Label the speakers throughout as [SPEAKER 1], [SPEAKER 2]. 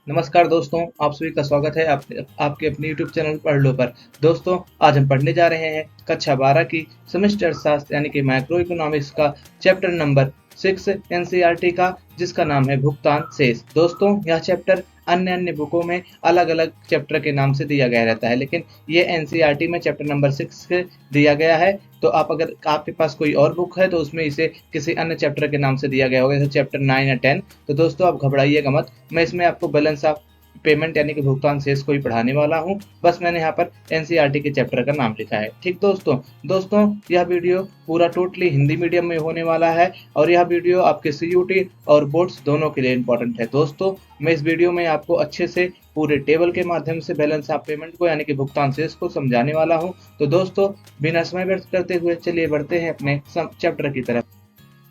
[SPEAKER 1] नमस्कार दोस्तों, आप सभी का स्वागत है आपके अपने YouTube चैनल पढ़ लो पर। दोस्तों, आज हम पढ़ने जा रहे हैं कक्षा 12 की सेमेस्टर शास्त्र यानी कि माइक्रो इकोनॉमिक्स का चैप्टर नंबर 6 एनसीईआरटी का, जिसका नाम है भुगतान शेष। दोस्तों, यह चैप्टर अन्य अन्य बुकों में अलग अलग चैप्टर के नाम से दिया गया रहता है, लेकिन ये एनसीईआरटी में चैप्टर नंबर 6 दिया गया है। तो आप अगर आपके पास कोई और बुक है तो उसमें इसे किसी अन्य चैप्टर के नाम से दिया गया होगा, जैसे चैप्टर 9 या 10। तो दोस्तों, आप घबराइएगा मत। मैं इसमें आपको बैलेंस ऑफ पेमेंट यानी कि भुगतान शेष को ही पढ़ाने वाला हूँ। बस मैंने यहाँ पर एनसीईआरटी के चैप्टर का नाम लिखा है। ठीक दोस्तों, यह वीडियो पूरा टोटली हिंदी मीडियम में होने वाला है और यह वीडियो आपके सीयूटी और बोर्ड्स दोनों के लिए इम्पोर्टेंट है। दोस्तों, मैं इस वीडियो में आपको अच्छे से पूरे टेबल के माध्यम से बैलेंस ऑफ पेमेंट को यानी कि भुगतान शेष को समझाने वाला हूँ। तो दोस्तों, बिना समय व्यर्थ करते हुए चलिए बढ़ते हैं अपने चैप्टर की तरफ।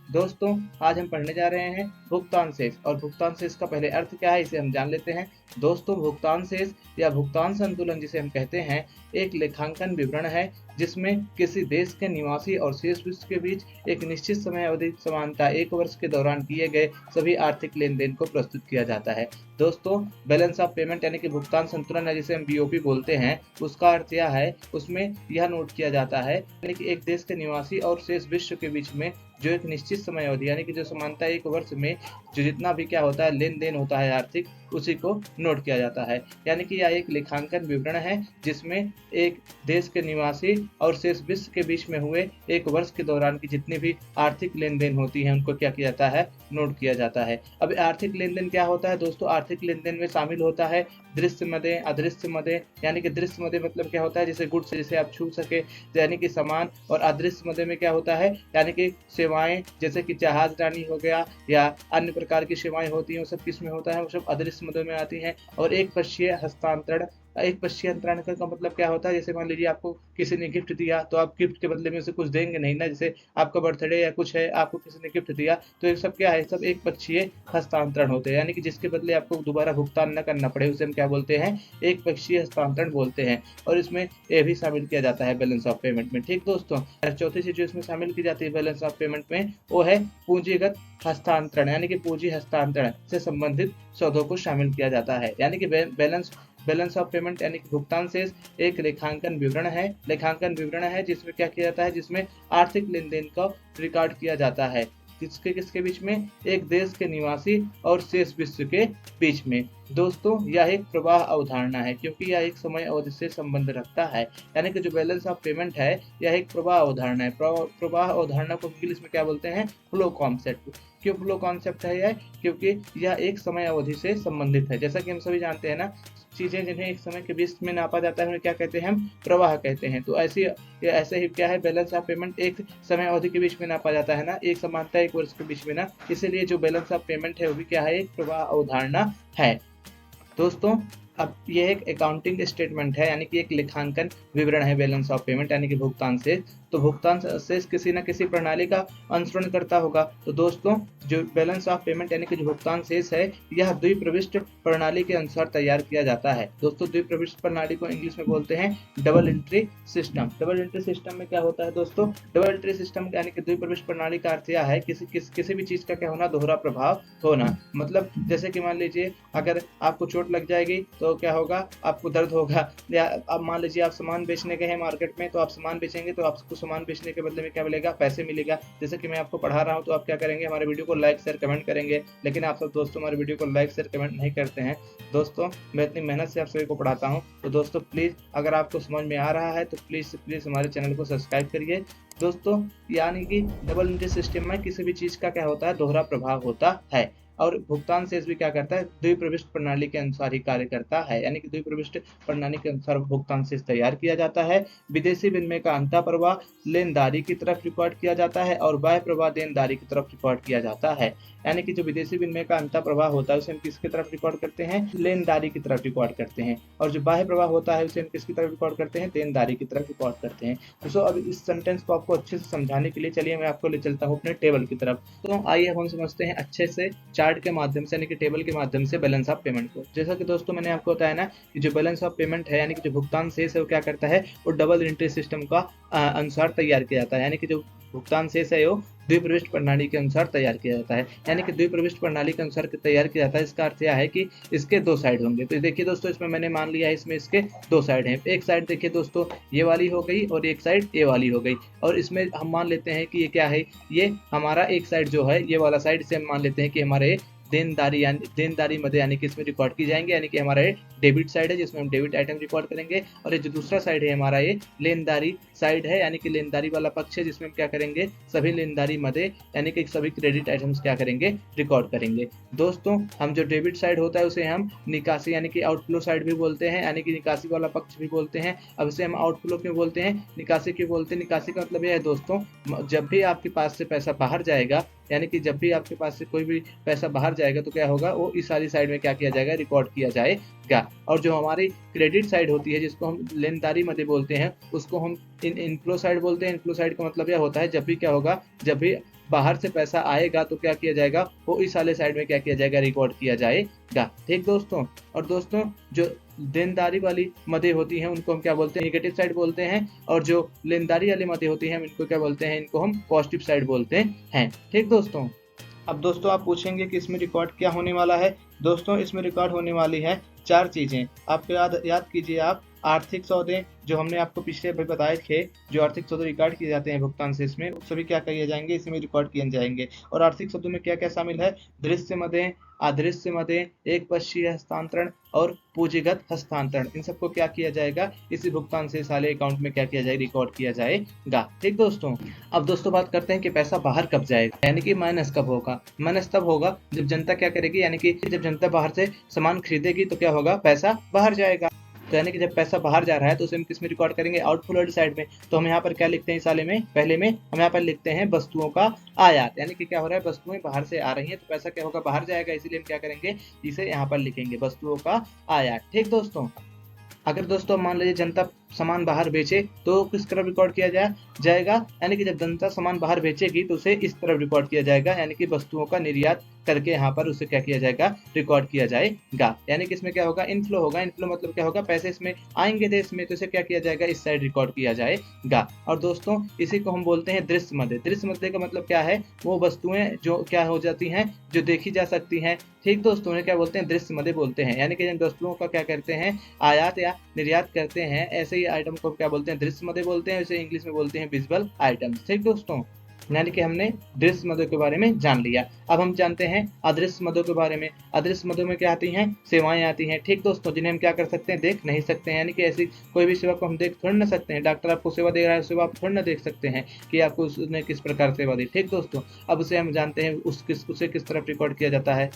[SPEAKER 1] दोस्तों, आज हम पढ़ने जा रहे हैं भुगतान शेष, और भुगतान शेष का पहले अर्थ क्या है इसे हम जान लेते हैं। दोस्तों, भुगतान शेष या भुगतान संतुलन जिसे हम कहते हैं, एक लेखांकन विवरण है जिसमें किसी देश के निवासी और शेष विश्व के बीच एक निश्चित समय अवधि समानता 1 वर्ष के दौरान किए गए सभी आर्थिक लेन देन को प्रस्तुत किया जाता है। दोस्तों, बैलेंस ऑफ पेमेंट यानी कि भुगतान संतुलन है जिसे हम बीओपी बोलते हैं, उसका अर्थ यह है, उसमें यह नोट किया जाता है यानी कि एक देश के निवासी और शेष विश्व के बीच में जो एक निश्चित समय अवधि यानी कि जो समानता 1 वर्ष में जो जितना भी क्या होता है लेन देन होता है आर्थिक, उसी को नोट किया जाता है। यानी कि यह एक लेखांकन विवरण है जिसमें एक देश के निवासी और शेष विश्व के बीच में हुए 1 वर्ष के दौरान की जितनी भी आर्थिक लेन देन होती है उनको क्या किया जाता है, नोट किया जाता है। अब आर्थिक लेन देन क्या होता है दोस्तों? आर्थिक लेन देन में शामिल होता है दृश्य मदे, अदृश्य मदे। यानी कि दृश्य मदे मतलब क्या होता है, जैसे गुड्स जिसे आप छू सके यानी कि सामान, और अदृश्य मदे में क्या होता है यानी कि सेवाएं, जैसे कि जहाज रानी हो गया या अन्य प्रकार की सेवाएं होती हैं, वो सब किस में होता है, वो सब अदृश्य मदों में आती हैं। और एक पक्षीय हस्तांतरण, एक पक्षीय अंतरण का मतलब क्या होता है, जैसे मान लीजिए आपको किसी ने गिफ्ट दिया तो आप गिफ्ट के बदले में उसे कुछ देंगे नहीं ना, जैसे आपका बर्थडे या कुछ है, आपको किसी ने गिफ्ट दिया, तो ये सब क्या है, सब एक पक्षीय हस्तांतरण होते हैं, यानी कि जिसके बदले आपको दोबारा भुगतान न करना पड़े उसे हम क्या बोलते हैं, एक पक्षीय हस्तांतरण बोलते हैं। और इसमें ये भी शामिल किया जाता है बैलेंस ऑफ पेमेंट में। ठीक दोस्तों, चौथी चीज जो इसमें शामिल की जाती है बैलेंस ऑफ पेमेंट में, वो है पूंजीगत हस्तांतरण, यानी कि पूंजी हस्तांतरण से संबंधित सौदों को शामिल किया जाता है। यानी कि बैलेंस ऑफ पेमेंट यानी कि भुगतान शेष एक लेखांकन विवरण है जिसमें क्या किया जाता है, जिसमें आर्थिक लेन देन का रिकॉर्ड किया जाता है किसके बीच में, एक देश के निवासी और शेष विश्व के बीच में। दोस्तों, यह एक प्रवाह अवधारणा है क्योंकि यह एक समय अवधि से संबंध रखता है। यानी कि जो बैलेंस ऑफ पेमेंट है यह एक प्रवाह अवधारणा है। प्रवाह अवधारणा को इंग्लिश में क्या बोलते हैं, फ्लो कॉन्सेप्ट। क्यों फ्लो कॉन्सेप्ट है यह? क्योंकि यह एक समय अवधि से संबंधित है। जैसा कि हम सभी जानते हैं ना, चीजें जिन्हें एक समय के बीच में नापा जाता है उन्हें क्या कहते हैं, हम प्रवाह कहते हैं। तो ऐसे ही क्या है, बैलेंस ऑफ पेमेंट एक समय अवधि के बीच में नापा जाता है ना, एक समानता 1 वर्ष के बीच में ना, इसीलिए जो बैलेंस ऑफ पेमेंट है वो भी क्या है, एक प्रवाह अवधारणा है। दोस्तों, अब यह एक अकाउंटिंग स्टेटमेंट है, यानी कि एक लेखांकन विवरण है बैलेंस ऑफ पेमेंट यानी कि भुगतान शेष। तो भुगतान शेष किसी न किसी प्रणाली का अनुसरण करता होगा। तो दोस्तों, जो बैलेंस ऑफ पेमेंट यानी कि जो भुगतान शेष है, यह द्विप्रविष्ट प्रणाली के अनुसार तैयार किया जाता है। दोस्तों, द्विप्रविष्ट प्रणाली को इंग्लिश में बोलते हैं double entry system. Double entry system में क्या होता है दोस्तों, डबल एंट्री सिस्टम यानी कि द्विप्रविष्ट प्रणाली का अर्थ यह है किसी भी चीज का क्या होना, दोहरा प्रभाव होना। मतलब जैसे कि मान लीजिए अगर आपको चोट लग जाएगी तो क्या होगा, आपको दर्द होगा। या अब मान लीजिए आप सामान बेचने गए हैं मार्केट में, तो आप सामान बेचेंगे तो आपको सामान बेचने के बदले में क्या मिलेगा, पैसे मिलेगा। जैसे कि मैं आपको पढ़ा रहा हूँ तो आप क्या करेंगे, हमारे वीडियो को लाइक शेयर कमेंट करेंगे, लेकिन आप सब दोस्तों हमारे वीडियो को लाइक शेयर कमेंट नहीं करते हैं। दोस्तों, मैं इतनी मेहनत से आप सभी को पढ़ाता हूँ, तो दोस्तों प्लीज अगर आपको समझ में आ रहा है तो प्लीज हमारे चैनल को सब्सक्राइब करिए। दोस्तों, यानी कि डबल एंट्री सिस्टम में किसी भी चीज का क्या होता है, दोहरा प्रभाव होता है। और भुगतान शेष भी क्या करता है, द्विप्रविष्ट प्रणाली के अनुसार ही कार्य करता है। यानी कि द्विप्रविष्ट प्रणाली के अनुसार भुगतान शेष तैयार किया जाता है। विदेशी विनिमय का अंतः प्रवाह लेनदारी की तरफ रिकॉर्ड किया जाता है और बाह्य प्रवाह देनदारी की तरफ रिकॉर्ड किया जाता है। यानी कि जो विदेशी विनिमय का अंतः प्रवाह होता है उसे हम किसकी तरफ रिकॉर्ड करते हैं, लेनदारी की तरफ रिकॉर्ड करते हैं। और जो बाह्य प्रवाह होता है उसे हम किसकी तरफ रिकॉर्ड करते हैं, देनदारी की तरफ रिकॉर्ड करते हैं। दोस्तों, अब इस सेंटेंस को आपको अच्छे से समझाने के लिए चलिए मैं आपको ले चलता हूँ अपने टेबल की तरफ। तो आइए हम समझते हैं अच्छे से चार्ट के माध्यम से यानी कि टेबल के माध्यम से बैलेंस ऑफ पेमेंट को। जैसा कि दोस्तों मैंने आपको बताया ना कि जो बैलेंस ऑफ पेमेंट है यानी कि जो भुगतान शेष है वो क्या करता है, वो डबल एंट्री सिस्टम का अनुसार तैयार किया जाता है। यानी कि जो भुगतान शेष है वो द्विप्रविष्टि प्रणाली के अनुसार तैयार किया जाता है, यानी कि द्विप्रविष्टि प्रणाली के अनुसार तैयार किया जाता है। इसका अर्थ यह है कि इसके दो साइड होंगे। तो देखिए दोस्तों, इसमें मैंने मान लिया है इसमें इसके दो साइड हैं। एक साइड देखिए दोस्तों ये वाली हो गई और एक साइड ये वाली हो गई, और इसमें हम मान लेते हैं कि ये क्या है, ये हमारा एक साइड जो है ये वाला साइड, इसे हम मान लेते हैं कि हमारे देनदारी मदे यानी कि इसमें रिकॉर्ड की जाएंगे, यानी कि हमारा ये डेबिट साइड है जिसमें हम डेबिट आइटम रिकॉर्ड करेंगे, और ये जो दूसरा साइड है हमारा ये लेनदारी साइड है, यानी कि लेनदारी वाला पक्ष है जिसमें हम क्या करेंगे, सभी लेनदारी मदे यानी कि सभी क्रेडिट आइटम्स क्या करेंगे, रिकॉर्ड करेंगे। दोस्तों हम जो डेबिट साइड होता है उसे हम निकासी यानी कि आउटफ्लो साइड भी बोलते हैं, यानी कि निकासी वाला पक्ष भी बोलते हैं। अब इसे हम आउटफ्लो क्यों बोलते हैं, निकासी क्यों बोलते हैं? निकासी का मतलब यह है दोस्तों, जब भी आपके पास से पैसा बाहर जाएगा, यानी कि जब भी आपके पास से कोई भी पैसा बाहर जाएगा तो क्या होगा, वो इस वाली साइड में क्या किया जाएगा, रिकॉर्ड किया जाएगा। और जो हमारी क्रेडिट साइड होती है जिसको हम लेनदारी मदे बोलते हैं, उसको हम इनफ्लो साइड बोलते हैं। इनफ्लो साइड का मतलब यह होता है जब भी क्या होगा, जब भी बाहर से पैसा आएगा तो क्या किया जाएगा, वो इस वाले साइड में क्या किया जाएगा, रिकॉर्ड किया जाएगा। ठीक दोस्तों। और दोस्तों जो देनदारी वाली मदे होती हैं उनको हम क्या बोलते हैं, नेगेटिव साइड बोलते हैं, और जो लेनदारी वाली मदे होती हैं हम इनको क्या बोलते हैं, इनको हम पॉजिटिव साइड बोलते हैं। ठीक दोस्तों। अब दोस्तों आप पूछेंगे कि इसमें रिकॉर्ड क्या होने वाला है। दोस्तों इसमें रिकॉर्ड होने वाली है 4 चीजें। आप याद कीजिए, आप आर्थिक सौदे जो हमने आपको पिछले भी बताए थे, जो आर्थिक सौदे रिकॉर्ड किए जाते हैं भुगतान से, इसमें सभी क्या किए जाएंगे, इसमें रिकॉर्ड किए जाएंगे। और आर्थिक सौदों में क्या क्या शामिल है, दृश्य मदें, अदृश्य मदें, एक पक्षीय हस्तांतरण और पूंजीगत हस्तांतरण, इन सबको क्या किया जाएगा, इसी भुगतान से साले अकाउंट में क्या किया जाएगा, रिकॉर्ड किया जाएगा। ठीक दोस्तों। अब दोस्तों बात करते हैं कि पैसा बाहर कब जाएगा, यानी कि माइनस कब होगा। माइनस तब होगा जब जनता क्या करेगी, यानी कि जब जनता बाहर से सामान खरीदेगी तो क्या होगा, पैसा बाहर जाएगा। तो यानी कि जब पैसा बाहर जा रहा है तो उसे हम किस में रिकॉर्ड करेंगे, आउटफ्लो वाली साइड में। तो हम यहाँ पर क्या लिखते हैं, इस वाले में पहले में हम यहाँ पर लिखते हैं वस्तुओं का आयात, यानी कि क्या हो रहा है, वस्तुएं बाहर से आ रही हैं तो पैसा क्या होगा, बाहर जाएगा, इसीलिए हम क्या करेंगे, इसे यहाँ पर लिखेंगे वस्तुओं का आयात। ठीक दोस्तों। अगर दोस्तों मान लीजिए जनता सामान बाहर बेचे तो किस तरफ रिकॉर्ड किया जाएगा, यानी कि जब जनता सामान बाहर बेचेगी तो उसे इस तरफ रिकॉर्ड किया जाएगा, यानी कि वस्तुओं का निर्यात करके यहाँ पर उसे क्या किया जाएगा, रिकॉर्ड किया जाएगा। यानी कि इसमें क्या होगा, इनफ्लो होगा। इनफ्लो मतलब क्या होगा, पैसे इसमें आएंगे देश में, तो इसे क्या किया जाएगा, इस साइड रिकॉर्ड किया जाएगा। और दोस्तों इसी को हम बोलते हैं दृश्य मदे। दृश्य मदे का मतलब क्या है, वो वस्तुएं जो क्या हो जाती हैं, जो देखी जा सकती हैं। ठीक दोस्तों, उन्हें क्या बोलते हैं, दृश्य मदे बोलते हैं। यानी कि जिन वस्तुओं का क्या करते हैं, आयात या निर्यात करते हैं, ऐसे ही आइटम को क्या बोलते हैं, दृश्य मदे बोलते हैं। इसे इंग्लिश में बोलते हैं विजुअल आइटम्स। ठीक दोस्तों। यानी कि हमने दृश्य मदों के बारे में जान लिया। अब हम जानते हैं अदृश्य मदों के बारे में। अदृश्य मदों में क्या आती हैं, सेवाएं आती हैं। ठीक दोस्तों, जिन्हें हम क्या कर सकते हैं, देख नहीं सकते हैं। यानी कि ऐसी कोई भी सेवा को हम देख थोड़ी ना सकते हैं। डॉक्टर आपको सेवा दे रहा है, सेवा आप थोड़ी ना देख सकते हैं कि आपको उसने किस प्रकार सेवा दी। ठीक दोस्तों। अब उसे हम जानते हैं उसे किस तरफ रिकॉर्ड किया जाता है।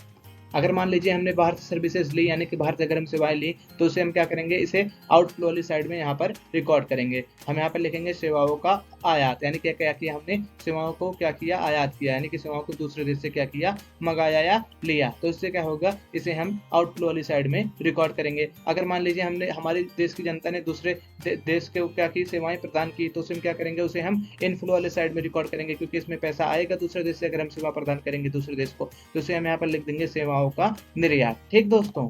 [SPEAKER 1] अगर मान लीजिए हमने बाहर से सर्विसेज ली, यानी कि बाहर से अगर हम सेवाएं ली, तो उसे हम क्या करेंगे, इसे आउटफ्लो वाली साइड में यहाँ पर रिकॉर्ड करेंगे। हम यहाँ पर लिखेंगे सेवाओं का आयात, यानी क्या क्या किया हमने, सेवाओं को क्या किया, आयात किया, यानी कि सेवाओं को दूसरे देश से क्या किया, मंगाया या लिया। तो इससे क्या होगा, इसे हम आउटफ्लो वाली साइड में रिकॉर्ड करेंगे। अगर मान लीजिए हमने, हमारे देश की जनता ने दूसरे देश के क्या की, सेवाएं प्रदान की, तो उसे हम क्या करेंगे, उसे हम इनफ्लो वाले साइड में रिकॉर्ड करेंगे, क्योंकि इसमें पैसा आएगा दूसरे देश से। अगर हम सेवा प्रदान करेंगे दूसरे देश को, तो उसे हम यहाँ पर लिख देंगे सेवाओं का निर्यात। ठीक दोस्तों।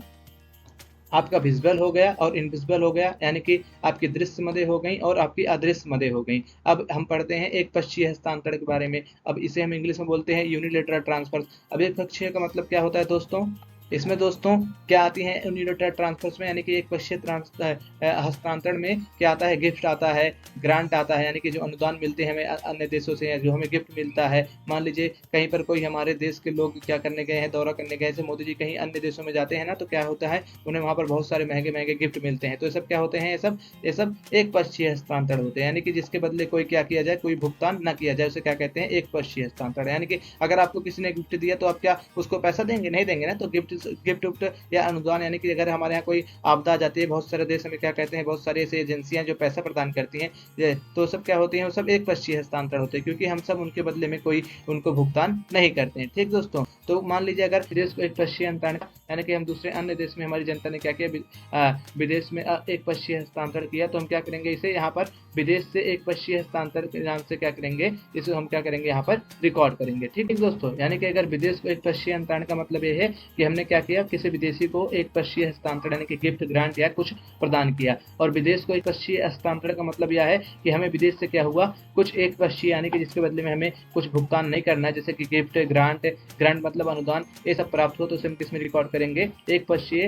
[SPEAKER 1] आपका विजुअल हो गया और इनविजिबल हो गया, यानी कि आपकी दृश्य मदे हो गई और आपकी अदृश्य मदे हो गई। अब हम पढ़ते हैं एक पक्षीय हस्तांतरण के बारे में। अब इसे हम इंग्लिश में बोलते हैं यूनिलेटरल ट्रांसफर। अब एक पक्षीय का मतलब क्या होता है दोस्तों, इसमें दोस्तों क्या आती हैं यूनिलेटरल ट्रांसफर्स में, यानी कि एक पक्षीय हस्तांतरण में क्या आता है, गिफ्ट आता है, ग्रांट आता है, यानी कि जो अनुदान मिलते हैं हमें अन्य देशों से, जो हमें गिफ्ट मिलता है। मान लीजिए कहीं पर कोई हमारे देश के लोग क्या करने गए हैं, दौरा करने गए, जैसे मोदी जी कहीं अन्य देशों में जाते हैं ना, तो क्या होता है, उन्हें वहाँ पर बहुत सारे महंगे महंगे गिफ्ट मिलते हैं। तो ये सब क्या होते हैं, ये सब एक पक्षीय हस्तांतरण होते हैं, यानी कि जिसके बदले कोई क्या किया जाए, कोई भुगतान न किया जाए, उसे क्या कहते हैं, एक पक्षीय हस्तांतरण। यानी कि अगर आपको किसी ने गिफ्ट दिया तो आप क्या उसको पैसा देंगे, नहीं देंगे ना। तो गिफ्ट या अनुदान, यानी कि अगर हमारे यहाँ कोई आपदा आ जाती है, बहुत सारे देश में क्या कहते हैं, बहुत सारी ऐसी एजेंसियां जो पैसा प्रदान करती हैं, तो सब क्या होती हैं, वो सब एक पक्षीय हस्तांतरण होते हैं, क्योंकि हम सब उनके बदले में कोई उनको भुगतान नहीं करते हैं। ठीक दोस्तों। तो मान लीजिए अगर विदेश को एक पक्षीय हस्तांतरण, यानी कि हम दूसरे अन्य देश में हमारी जनता ने क्या किया, विदेश में एक पक्षीय हस्तांतरण किया, तो हम क्या करेंगे, इसे यहाँ पर विदेश से एक पक्षीय हस्तांतरण के नाम से क्या करेंगे, इसे हम क्या करेंगे, यहाँ पर रिकॉर्ड करेंगे। ठीक है दोस्तों, यानी कि अगर विदेश को एक पक्षीय हस्तांतरण का मतलब ये है कि हमने क्या किया, किसी विदेशी को एक पक्षीय हस्तांतरण यानी कि गिफ्ट, ग्रांट या कुछ प्रदान किया। और विदेश को एक पक्षीय हस्तांतरण का मतलब यह है कि हमें विदेश से क्या हुआ, कुछ एक पक्षीय यानी कि जिसके बदले में हमें कुछ भुगतान नहीं करना है, जैसे कि गिफ्ट, ग्रांट मतलब अनुदान, ये सब प्राप्त हो, तो उसे हम किसमें रिकॉर्ड करेंगे, एक पक्षीय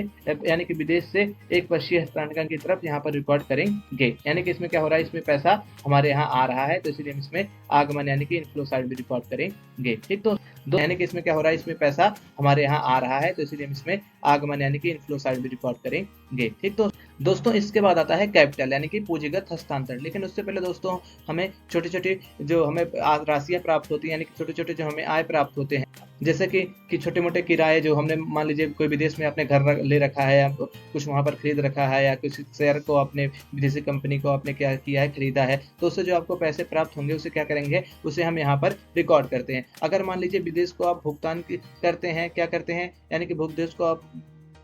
[SPEAKER 1] यानी कि विदेश से एक पक्षीय हस्तांतरण की तरफ यहाँ पर रिकॉर्ड करेंगे। यानी कि इसमें क्या हो रहा है, इसमें पैसा हमारे यहाँ आ रहा है, तो इसलिए हम इसमें आगमन यानी कि इनफ्लो साइड में रिकॉर्ड करेंगे। ठीक, तो यानी कि इसमें क्या हो रहा है, इसमें पैसा हमारे यहाँ आ रहा है, तो इसलिए हम इसमें आगमन यानी कि इनफ्लो साइड में रिकॉर्ड करेंगे। ठीक, तो दोस्तों इसके बाद आता है कैपिटल यानी कि पूंजीगत हस्तांतरण। लेकिन उससे पहले दोस्तों हमें छोटी छोटी जो हमें राशियां प्राप्त होती हैं, यानी कि छोटे छोटे जो हमें आय प्राप्त होते हैं, जैसे कि छोटे मोटे किराए जो हमने, मान लीजिए कोई विदेश में अपने घर ले रखा है, या कुछ वहाँ पर खरीद रखा है, या कुछ शेयर को अपने विदेशी कंपनी को आपने क्या किया है, खरीदा है, तो उससे जो आपको पैसे प्राप्त होंगे उसे क्या करेंगे, उसे हम यहाँ पर रिकॉर्ड करते हैं। अगर मान लीजिए विदेश को आप भुगतान करते हैं, क्या करते हैं, यानी कि विदेश को आप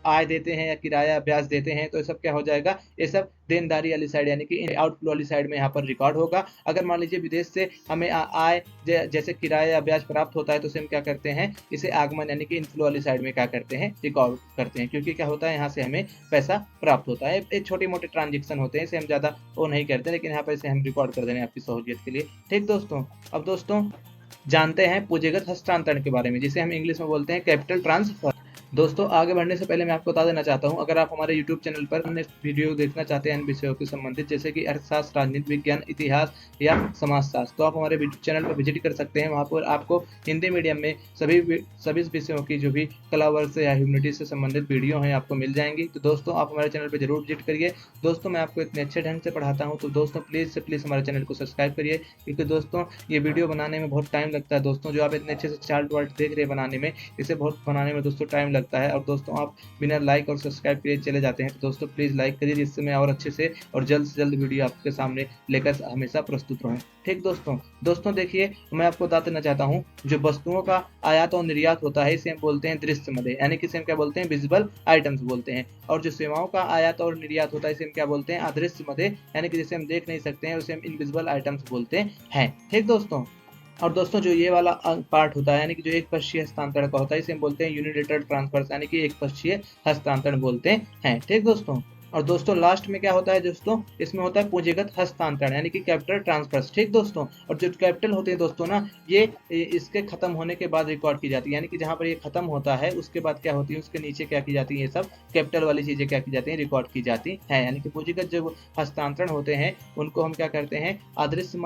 [SPEAKER 1] आय देते हैं या किराया ब्याज देते हैं, तो ये सब क्या हो जाएगा, ये सब देनदारी वाली साइड यानी कि आउटफ्लो वाली साइड में यहाँ पर रिकॉर्ड होगा। अगर मान लीजिए विदेश से हमें आय जैसे किराया या ब्याज प्राप्त होता है, तो इसे हम क्या करते हैं, इसे आगमन यानी कि इनफ्लो वाली साइड में क्या करते हैं, रिकॉर्ड करते हैं, क्योंकि क्या होता है, यहाँ से हमें पैसा प्राप्त होता है। एक छोटे मोटे ट्रांजेक्शन होते हैं, इसे हम ज़्यादा वो नहीं करते, लेकिन यहाँ पर इसे हम रिकॉर्ड कर देंगे आपकी सहूलियत के लिए। ठीक दोस्तों, अब दोस्तों जानते हैं पूंजीगत हस्तांतरण के बारे में, जिसे हम इंग्लिश में बोलते हैं कैपिटल ट्रांसफर। दोस्तों आगे बढ़ने से पहले मैं आपको बता देना चाहता हूं, अगर आप हमारे YouTube चैनल पर अन्य वीडियो देखना चाहते हैं इन विषयों से संबंधित, जैसे कि अर्थशास्त्र, राजनीति विज्ञान, इतिहास या समाजशास्त्र, तो आप हमारे चैनल पर विजिट कर सकते हैं। वहां पर आपको हिंदी मीडियम में सभी विषयों की जो भी कला वर्ग से या ह्यूमैनिटीज से संबंधित वीडियो हैं आपको मिल जाएंगी। तो दोस्तों आप हमारे चैनल पर जरूर विजिट करिए। दोस्तों मैं आपको इतने अच्छे ढंग से पढ़ाता हूँ, तो दोस्तों प्लीज़ से प्लीज़ हमारे चैनल को सब्सक्राइब करिए, क्योंकि दोस्तों ये वीडियो बनाने में बहुत टाइम लगता है। दोस्तों जो आप इतने अच्छे से चार्ट वार्ट देख रहे हैं बनाने में, इसे बहुत बनाने में दोस्तों टाइम लगता है, और दोस्तों आप बिना लाइक और सब्सक्राइब किए चले जाते हैं। तो दोस्तों प्लीज़ लाइक करिए, जिससे मैं और अच्छे से और जल्द से जल्द वीडियो आपके सामने लेकर हमेशा प्रस्तुत रहूं। ठीक दोस्तों देखिए, मैं आपको बता देना चाहता हूं, जो वस्तुओं का आयात और निर्यात होता है, इसे हम बोलते हैं दृश्य मदे, यानी कि इसे हम क्या बोलते हैं, विजिबल आइटम्स बोलते हैं। और जो सेवाओं का आयात और निर्यात होता है, इसे हम क्या बोलते हैं, अदृश्य मदे, यानी कि जिसे हम देख नहीं सकते हैं, उसे हम इनविजिबल आइटम्स बोलते हैं। ठीक दोस्तों, और दोस्तों जो ये वाला पार्ट होता है, यानी कि जो एक पक्षीय हस्तांतरण का होता है, इसे हम बोलते हैं यूनिलेटरल ट्रांसफर, यानी कि एक पक्षीय हस्तांतरण बोलते हैं। ठीक दोस्तों, और दोस्तों लास्ट में क्या होता है दोस्तों, इसमें होता है पूंजीगत हस्तांतरण, यानी कि कैपिटल ट्रांसफर्स। ठीक दोस्तों, और जो कैपिटल होते हैं दोस्तों ना, ये इसके खत्म होने के बाद रिकॉर्ड की जाती है, यानी कि जहां पर ये खत्म होता है उसके बाद क्या होती है, उसके नीचे क्या की जाती है, ये सब कैपिटल वाली चीजें क्या की जाती है, रिकॉर्ड की जाती है। यानी कि पूंजीगत जो हस्तांतरण होते हैं उनको हम क्या करते हैं, अदृश्य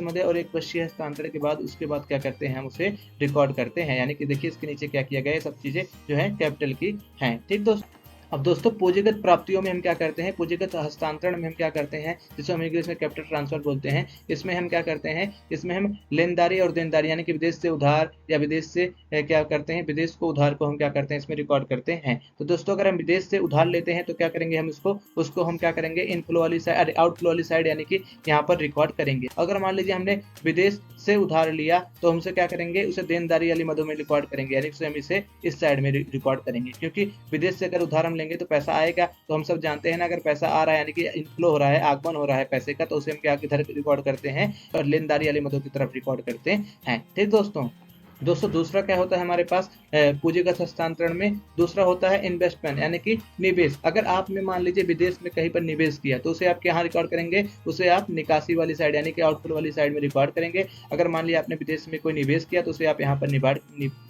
[SPEAKER 1] मदे और एक पक्षीय हस्तांतरण के बाद उसके बाद क्या करते हैं, हम उसे रिकॉर्ड करते हैं। यानी कि देखिए इसके नीचे क्या किया गया है, सब चीजें जो है कैपिटल की हैं। ठीक दोस्तों, अब दोस्तों पूंजीगत प्राप्तियों में हम क्या करते हैं, पूंजीगत हस्तांतरण में हम क्या करते हैं, जिसे हम इंग्लिश में कैपिटल ट्रांसफर बोलते हैं, इसमें हम क्या करते हैं, इसमें हम लेनदारी और देनदारी, यानी कि विदेश से उधार या विदेश से क्या करते हैं, विदेश को उधार को हम क्या करते हैं, इसमें रिकॉर्ड करते हैं। तो दोस्तों अगर हम विदेश से उधार लेते हैं तो क्या करेंगे, हम उसको हम क्या करेंगे, इनफ्लो वाली साइड, आउटफ्लो वाली साइड, यानी कि यहाँ पर रिकॉर्ड करेंगे। अगर मान लीजिए हमने विदेश से उधार लिया, तो हमसे क्या करेंगे, उसे देनदारी वाली मदों में रिकॉर्ड करेंगे, यानी कि हम इसे इस साइड में रिकॉर्ड करेंगे, क्योंकि विदेश से अगर उधार हम लेंगे तो पैसा आएगा। तो हम सब जानते हैं ना, अगर पैसा आ रहा है यानी कि इनफ्लो हो रहा है, आगमन हो रहा है पैसे का, तो उसे हम क्या किधर रिकॉर्ड करते हैं, और लेनदारी वाली मदों की तरफ रिकॉर्ड करते हैं। ठीक दोस्तों, दूसरा क्या होता है हमारे पास पूंजीगत हस्तांतरण में, दूसरा होता है इन्वेस्टमेंट, यानी कि निवेश। अगर आपने मान लीजिए विदेश में कहीं पर निवेश किया, तो उसे आप यहाँ रिकॉर्ड करेंगे, उसे आप निकासी वाली साइड यानी कि आउटफ्लो वाली साइड में रिकॉर्ड करेंगे। अगर मान लिया आपने विदेश में कोई निवेश किया, तो उसे आप यहाँ पर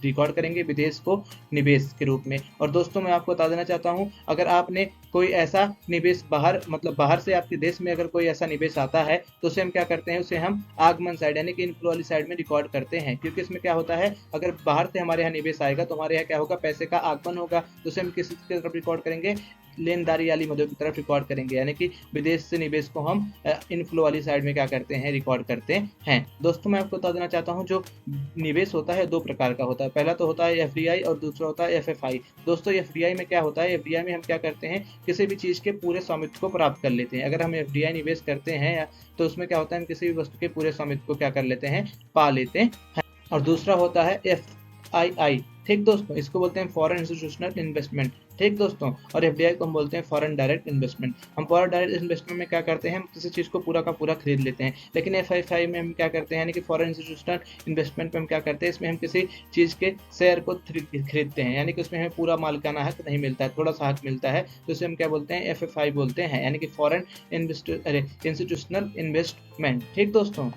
[SPEAKER 1] रिकॉर्ड करेंगे, विदेश को निवेश के रूप में। और दोस्तों मैं आपको बता देना चाहता हूँ, अगर आपने कोई ऐसा निवेश बाहर से आपके देश में अगर कोई ऐसा निवेश आता है, तो उसे हम क्या करते हैं, उसे हम आगमन साइड यानी कि इनफ्लो वाली साइड में रिकॉर्ड करते हैं। क्योंकि इसमें क्या होता है, अगर बाहर से हमारे यहाँ निवेश आएगा, तो हमारे यहाँ क्या होगा, पैसे का आगमन होगा, तो उसे हम किस की तरफ रिकॉर्ड करेंगे, लेनदारी वाली मदों की तरफ रिकॉर्ड करेंगे, यानी कि विदेश से निवेश को हम इनफ्लो वाली साइड में क्या करते हैं, रिकॉर्ड करते हैं। दोस्तों मैं आपको बता देना चाहता हूं, जो निवेश होता है दो प्रकार का होता है। पहला तो होता है एफडीआई और दूसरा होता है एफएफआई। दोस्तों एफडीआई में क्या होता है, एफडीआई में हम क्या करते हैं, किसी भी चीज के पूरे स्वामित्व को प्राप्त कर लेते हैं। अगर हम एफडीआई निवेश करते हैं तो उसमें क्या होता है, हम किसी भी वस्तु के पूरे स्वामित्व को क्या कर लेते हैं, पा लेते हैं। और दूसरा होता है FII, ठीक दोस्तों, इसको बोलते हैं फॉरेन इंस्टीट्यूशनल इन्वेस्टमेंट, ठीक दोस्तों। और FDI को हम बोलते हैं फॉरेन डायरेक्ट इन्वेस्टमेंट। हम फॉरेन डायरेक्ट इन्वेस्टमेंट में क्या करते हैं, हम किसी चीज़ को पूरा का पूरा खरीद लेते हैं। लेकिन FII में हम क्या करते हैं, यानी कि फॉरेन इंस्टीट्यूशनल इन्वेस्टमेंट में हम क्या करते हैं, इसमें हम किसी चीज़ के शेयर को खरीदते हैं, यानी कि उसमें हमें पूरा मालिकाना हक नहीं मिलता है, थोड़ा सा हक मिलता है, तो इसे हम क्या बोलते हैं, FFI बोलते हैं, यानी कि फॉरेन इंस्टीट्यूशनल इन्वेस्टमेंट, ठीक दोस्तों।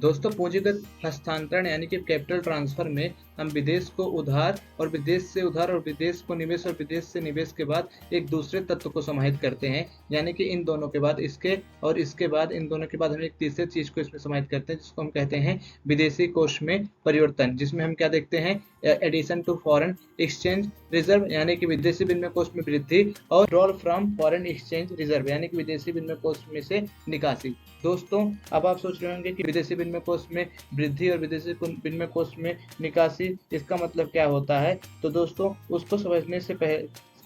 [SPEAKER 1] दोस्तों पूंजीगत हस्तांतरण यानी कि कैपिटल ट्रांसफर में हम विदेश को उधार और विदेश से उधार और विदेश को निवेश और विदेश से निवेश के बाद एक दूसरे तत्व को समाहित करते हैं, यानी कि इन दोनों के बाद इसके और इसके बाद इन दोनों के बाद हम एक तीसरे चीज को इसमें समाहित करते हैं, जिसको हम कहते हैं विदेशी कोष में परिवर्तन, जिसमें हम क्या देखते हैं, addition to foreign exchange reserve, यानी कि विदेशी विनिमय कोष में वृद्धि, और drawal from foreign exchange reserve, यानी कि विदेशी विनिमय कोष में से निकासी। दोस्तों अब आप सोच रहे होंगे कि विदेशी विनिमय कोष में वृद्धि और विदेशी विनिमय कोष में निकासी, इसका मतलब क्या होता है। तो दोस्तों उसको समझने से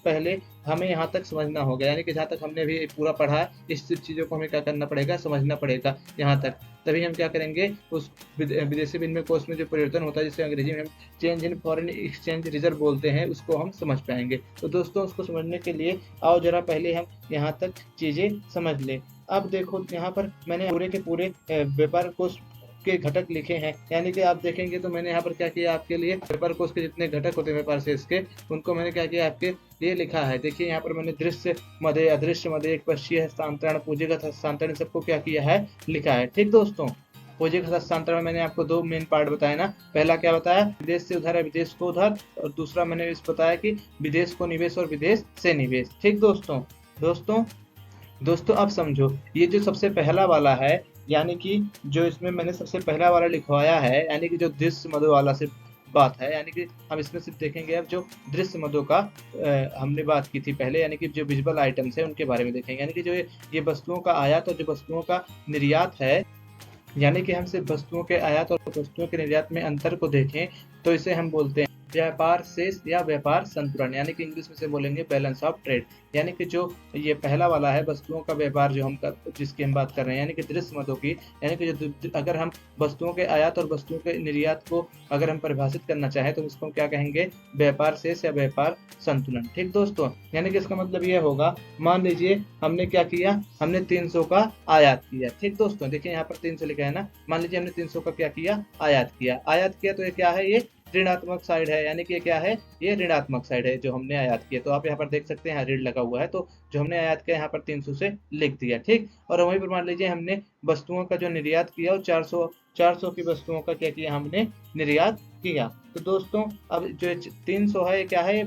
[SPEAKER 1] पहले हमें यहाँ तक समझना होगा, यानी कि जहाँ तक हमने अभी पूरा पढ़ा इस चीज़ों को हमें क्या करना पड़ेगा, समझना पड़ेगा यहाँ तक, तभी हम क्या करेंगे, उस विदेशी विनिमय कोष में जो परिवर्तन होता है, जिसे अंग्रेजी में हम change in foreign exchange reserve बोलते हैं, उसको हम समझ पाएंगे। तो दोस्तों उसको समझने के लिए आओ जरा पहले हम यहाँ तक चीज़ें समझ लें। अब देखो यहाँ पर मैंने पूरे के पूरे व्यापार कोष के घटक लिखे हैं, यानी कि आप देखेंगे तो मैंने यहाँ पर क्या किया, आपके लिए व्यापार कोष के जितने घटक होते हैं व्यापार शेष के, उनको मैंने क्या किया, आपके लिए लिखा है। देखिए यहाँ पर मैंने दृश्य मदे, अदृश्य मदे, एक पक्षीय हस्तांतरण, पूंजीगत हस्तांतरण, सबको क्या किया है, लिखा है, ठीक दोस्तों। पूंजीगत हस्तांतरण में मैंने आपको दो मेन पार्ट बताया ना, पहला क्या बताया, विदेश से उधार है विदेश को उधार, और दूसरा मैंने इस बताया कि विदेश को निवेश और विदेश से निवेश, ठीक दोस्तों। दोस्तों अब समझो, ये जो सबसे पहला वाला है, यानी कि जो इसमें मैंने सबसे पहला वाला लिखवाया है, यानी कि जो दृश्य मदों वाला सिर्फ बात है, यानी कि हम इसमें सिर्फ देखेंगे अब जो दृश्य मदों का हमने बात की थी पहले, यानी कि जो विजुअल आइटम्स है उनके बारे में देखेंगे, यानी कि जो ये वस्तुओं का आयात और जो वस्तुओं का निर्यात है, यानी कि हम सिर्फ वस्तुओं के आयात और वस्तुओं के निर्यात में अंतर को देखें तो इसे हम बोलते हैं व्यापार शेष या व्यापार संतुलन, यानी कि इंग्लिश में से बोलेंगे बैलेंस ऑफ ट्रेड। यानी कि जो ये पहला वाला है वस्तुओं का व्यापार जो जिसकी हम बात कर रहे हैं, यानी कि दृश्य मदों की, यानी कि जो अगर हम वस्तुओं के आयात और वस्तुओं के निर्यात को अगर हम परिभाषित करना चाहें तो इसको हम क्या कहेंगे, व्यापार शेष या व्यापार संतुलन, ठीक दोस्तों। यानी कि इसका मतलब ये होगा, मान लीजिए हमने क्या किया, हमने 300 का आयात किया, ठीक दोस्तों। देखिए यहाँ पर 300 लिखा है ना, मान लीजिए हमने 300 का क्या किया, आयात किया तो ये क्या है, ये ऋणात्मक साइड है, यानी कि ये क्या है, ये ऋणात्मक साइड है जो हमने आयात किया। तो आप यहाँ पर देख सकते हैं ऋण लगा हुआ है, तो जो हमने आयात किया यहाँ पर 300 से लिख दिया, ठीक। और वहीं पर मान लीजिए हमने वस्तुओं का जो निर्यात किया और 400 की वस्तुओं का क्या किया, हमने निर्यात किया। तो दोस्तों अब जो 300 है क्या है,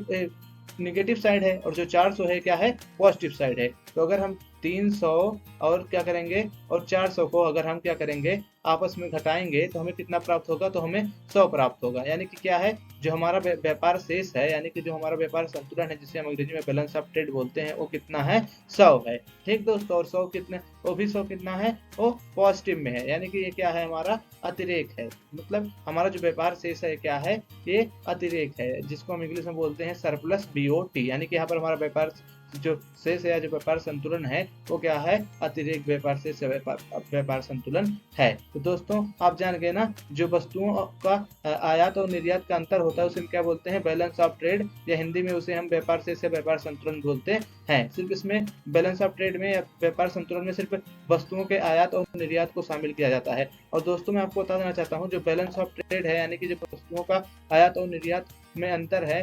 [SPEAKER 1] निगेटिव साइड है, और जो 400 है क्या है, पॉजिटिव साइड है। तो अगर हम 300 और क्या करेंगे, और 400 को अगर हम क्या करेंगे, आपस में घटाएंगे तो हमें कितना प्राप्त होगा, तो हमें 100 प्राप्त होगा। यानी कि क्या है, जो हमारा व्यापार शेष है, यानी कि जो हमारा व्यापार संतुलन है, जिसे हम अंग्रेजी में बैलेंस ऑफ ट्रेड बोलते हैं, वो कितना है, 100 है, ठीक दोस्तों। और 100 कितने, वो भी 100 कितना है, वो पॉजिटिव में है, यानी कि ये क्या है, हमारा अतिरेक है। मतलब हमारा जो व्यापार शेष है क्या है, ये अतिरेक है, जिसको हम इंग्लिश में बोलते हैं सरप्लस BOT, यानी कि यहाँ पर हमारा व्यापार जो शेष है, जो व्यापार संतुलन है, वो क्या है, अतिरेक व्यापार शेष व्यापार संतुलन है। तो दोस्तों आप जान गए ना, जो वस्तुओं का आयात और निर्यात का अंतर होता है उसे हम क्या बोलते हैं, बैलेंस ऑफ ट्रेड, या हिंदी में उसे हम व्यापार शेष या व्यापार संतुलन बोलते हैं। सिर्फ इसमें बैलेंस ऑफ ट्रेड में या व्यापार संतुलन में सिर्फ वस्तुओं के आयात और निर्यात को शामिल किया जाता है। और दोस्तों मैं आपको बता देना चाहता हूँ, जो बैलेंस ऑफ ट्रेड है, यानी कि जो वस्तुओं का आयात और निर्यात में अंतर है,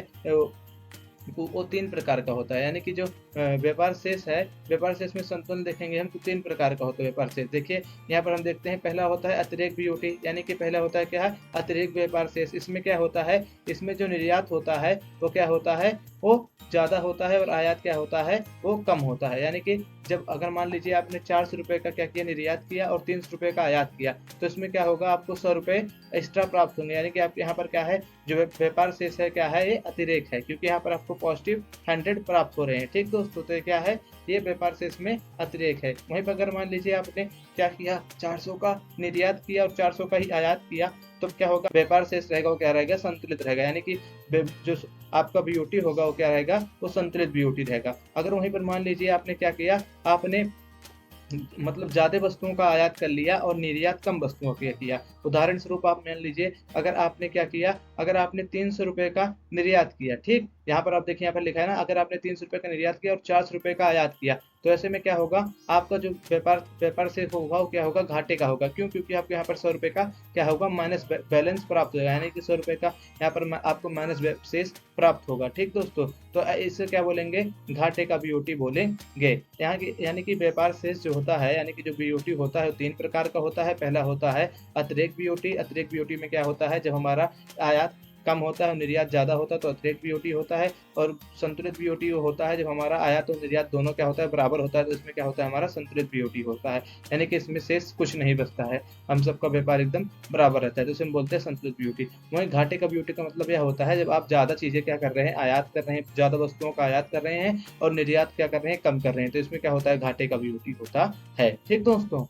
[SPEAKER 1] वो 3 प्रकार का होता है। यानी कि जो व्यापार शेष है, व्यापार शेष में संतुलन देखेंगे हम तो 3 प्रकार का होता है व्यापार शेष। देखिए यहाँ पर हम देखते हैं, पहला होता है अतिरेक BOT, यानी कि पहला होता है क्या है, अतिरेक व्यापार शेष। इसमें क्या होता है, इसमें जो निर्यात होता है वो क्या होता है, वो ज़्यादा होता है, और आयात क्या होता है, वो कम होता है। यानी कि जब अगर मान लीजिए आपने 400 रुपये का क्या किया, निर्यात किया, और 300 रुपये का आयात किया, तो इसमें क्या होगा, आपको 100 रुपये एक्स्ट्रा प्राप्त होंगे। यानी कि आप यहाँ पर क्या है, जो व्यापार शेष है क्या है, ये अतिरेक है, क्योंकि यहाँ पर आपको पॉजिटिव 100 प्राप्त हो रहे हैं, ठीक दोस्तों। तो क्या है, ये व्यापार शेष में अतिरेक है। वहीं पर अगर मान लीजिए आपने क्या किया, 400 का निर्यात किया और 400 का ही आयात किया, तो क्या होगा, व्यापार शेष रहेगा वो क्या रहेगा, संतुलित रहेगा। यानी कि जो आपका BOT होगा वो क्या रहेगा, वो संतुलित BOT रहेगा। अगर वहीं पर मान लीजिए आपने क्या किया, आपने मतलब ज्यादा वस्तुओं का आयात कर लिया और निर्यात कम वस्तुओं का किया। उदाहरण स्वरूप आप मान लीजिए, अगर आपने क्या किया, अगर आपने 300 रुपए का निर्यात किया, ठीक, यहाँ पर आप देखिए, यहाँ पर लिखा है ना, अगर आपने 300 रुपए का निर्यात किया और 400 रुपए का आयात किया, तो ऐसे में क्या होगा, आपका जो व्यापार व्यापार से होगा वो क्या होगा, घाटे का होगा। क्यों? क्योंकि आपको यहाँ पर 100 रुपए का क्या होगा, माइनस बैलेंस प्राप्त होगा, यानी कि 100 रुपए का यहाँ पर आपको माइनस शेष प्राप्त होगा। ठीक दोस्तों, तो इसे क्या बोलेंगे, घाटे का बीओटी बोलेंगे। यहाँ की यानी कि व्यापार शेष जो होता है, यानी कि जो बीओटी होता है, 3 प्रकार का होता है। पहला होता है अतिरेक बीओटी। अतिरेक बीओटी में क्या होता है, जब हमारा आयात कम होता है और निर्यात ज्यादा होता है तो अतिरेक बीओटी होता है। और संतुलित बीओटी होता है जब हमारा आयात और निर्यात दोनों क्या होता है, बराबर होता है, तो इसमें क्या होता है, हमारा संतुलित बीओटी होता है, यानी कि इसमें शेष कुछ नहीं बचता है, हम सबका व्यापार एकदम बराबर रहता है, तो इसे हम बोलते हैं संतुलित बीओटी। वहीं घाटे का बीओटी का मतलब यह होता है, जब आप ज्यादा चीजें क्या कर रहे हैं, आयात कर रहे हैं, ज्यादा वस्तुओं का आयात कर रहे हैं और निर्यात क्या कर रहे हैं, कम कर रहे हैं, तो इसमें क्या होता है, घाटे का बीओटी होता है। ठीक दोस्तों,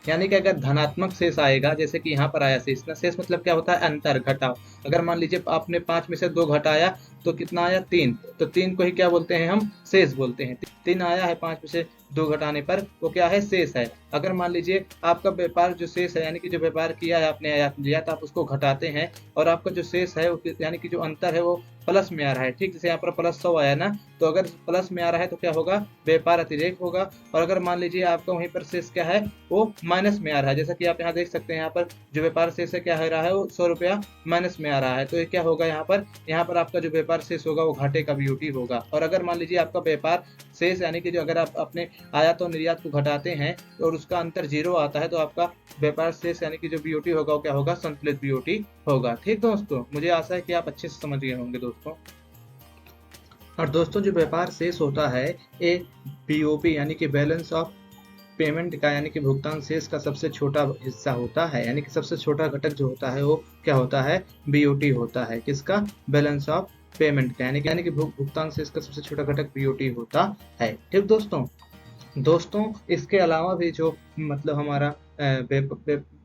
[SPEAKER 1] यानी कि अगर धनात्मक शेष आएगा, जैसे कि यहाँ पर आया शेष ना, शेष मतलब क्या होता है, अंतर, घटाव। अगर मान लीजिए आपने 5 में से 2 घटाया तो कितना आया, 3, तो 3 को ही क्या बोलते हैं, हम शेष बोलते हैं। 3 आया है 5 में से 2 घटाने पर, वो क्या है, शेष है। अगर मान लीजिए आपका व्यापार जो शेष है, यानी कि जो व्यापार किया है आपने, आयात निर्यात, आप उसको घटाते हैं और आपका जो शेष है यानी कि जो अंतर है वो प्लस में आ रहा है। ठीक, जैसे यहाँ पर प्लस 100 आया ना, तो अगर प्लस में आ रहा है तो क्या होगा, व्यापार अतिरेक होगा। और अगर मान लीजिए आपका वहीं पर शेष क्या है, वो माइनस में आ रहा है, जैसा कि आप यहाँ देख सकते हैं, यहाँ पर जो व्यापार शेष है क्या हो रहा है, वो 100 रुपया माइनस में आ रहा है, तो ये क्या होगा, यहाँ पर आपका जो व्यापार शेष होगा वो घाटे का बीओटी होगा। और अगर मान लीजिए आपका व्यापार शेष, यानी कि जो अगर आप अपने आयात और निर्यात को घटाते हैं और उसका अंतर 0 आता है, तो आपका व्यापार शेष यानी कि जो बीओटी होगा वो क्या होगा, संतुलित बीओटी होगा। ठीक दोस्तों, मुझे आशा है कि आप अच्छे से समझ गए होंगे दोस्तों। और दोस्तों, जो व्यापार शेष होता है, ये बीओपी यानी कि बैलेंस ऑफ पेमेंट का, यानी कि भुगतान शेष का सबसे छोटा हिस्सा होता है, यानी कि सबसे छोटा घटक जो होता है वो क्या होता है, बीओटी होता है। किसका, बैलेंस ऑफ पेमेंट का, यानी कि भुगतान शेष का सबसे छोटा घटक बीओटी होता है। ठीक दोस्तों, इसके अलावा भी जो मतलब हमारा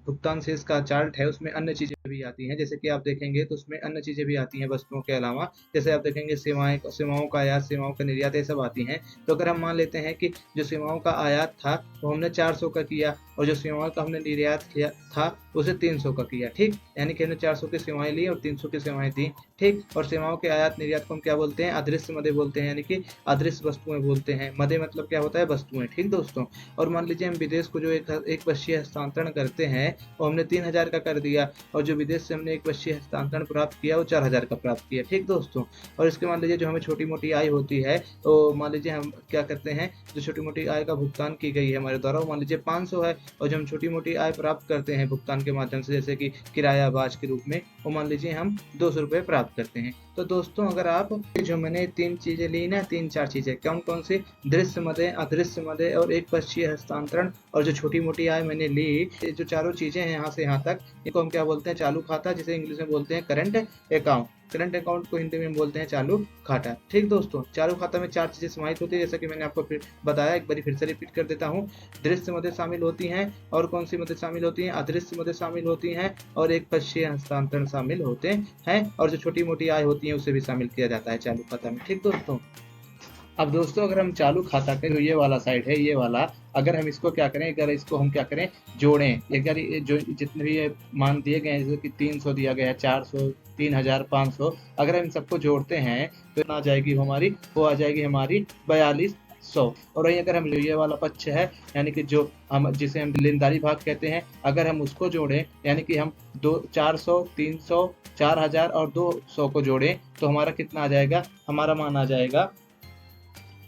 [SPEAKER 1] भुगतान शेष का चार्ट है, उसमें अन्य चीजें भी आती हैं, जैसे कि आप देखेंगे तो उसमें अन्य चीजें भी आती हैं वस्तुओं के अलावा। जैसे आप देखेंगे सेवाओं का आयात, सेवाओं का निर्यात, ये सब आती हैं। तो अगर हम मान लेते हैं कि जो सेवाओं का आयात था वो हमने 400 का किया और जो सेवाओं का हमने निर्यात किया था उसे 300 का किया। ठीक, यानी कि हमने 400 की सेवाएं ली और 300 की सेवाएं दी। ठीक, और सेवाओं के आयात निर्यात को हम क्या बोलते हैं, अदृश्य मदे बोलते हैं, यानी कि अदृश्य वस्तुएं बोलते हैं। मदे मतलब क्या होता है, वस्तुएं। ठीक दोस्तों, और मान लीजिए हम विदेश को जो एक वर्षीय हस्तांतरण करते हैं और हमने 3000 का कर दिया, और जो विदेश से हमने एक वर्षीय हस्तांतरण प्राप्त किया वो 4000 का प्राप्त किया। ठीक दोस्तों, और इसके मान लीजिए जो हमें छोटी मोटी आय होती है, तो मान लीजिए हम क्या करते हैं, जो छोटी मोटी आय का भुगतान की गई है हमारे द्वारा, वो मान लीजिए 500 है, और जो हम छोटी मोटी आय प्राप्त करते हैं भुगतान के माध्यम से, जैसे कि किराया ब्याज के रूप में, वो मान लीजिए हम 200 रुपये प्राप्त करते हैं। तो दोस्तों, अगर आप जो मैंने 3 चीजें ली ना, 3-4 चीजें, कौन सी, दृश्य मदे, अदृश्य मदे और एक वर्षीय हस्तांतरण, और जो छोटी मोटी आय मैंने ली, जो चारों चीजें हैं यहाँ से यहाँ तक, इनको हम क्या बोलते हैं, चालू खाता, जिसे इंग्लिश में बोलते हैं करंट अकाउंट। करंट अकाउंट को हिंदी में बोलते हैं चालू खाता। ठीक दोस्तों, चालू खाता में 4 चीजें समाहित होती है, जैसा कि मैंने आपको फिर बताया, एक बार फिर से रिपीट कर देता हूँ। दृश्य मदे शामिल होती हैं, और कौन सी मदे शामिल होती हैं, अदृश्य मदे शामिल होती हैं, और एक वर्षीय हस्तांतरण शामिल होते हैं, और जो छोटी मोटी आय होती है उसे भी शामिल किया जाता है चालू खाता में। ठीक दोस्तों, अब दोस्तों, अगर हम चालू खाता के, जो ये वाला साइड है, ये वाला, अगर हम इसको क्या करें, अगर इसको हम क्या करें, जोड़ें, अगर जो जितने भी ये मान दिए गए हैं, जैसे कि 300 दिया गया है, 400, 3000, 500, अगर हम सबको जोड़ते हैं तो आ जाएगी हमारी, वो आ जाएगी हमारी 4200। और वही अगर हम ये वाला पक्ष है, यानी कि जो हम जिसे हम लेनदारी भाग कहते हैं, अगर हम उसको जोड़ें, यानी कि हम 400, 300, 4000 और 200 को जोड़ें, तो हमारा कितना आ जाएगा, हमारा मान आ जाएगा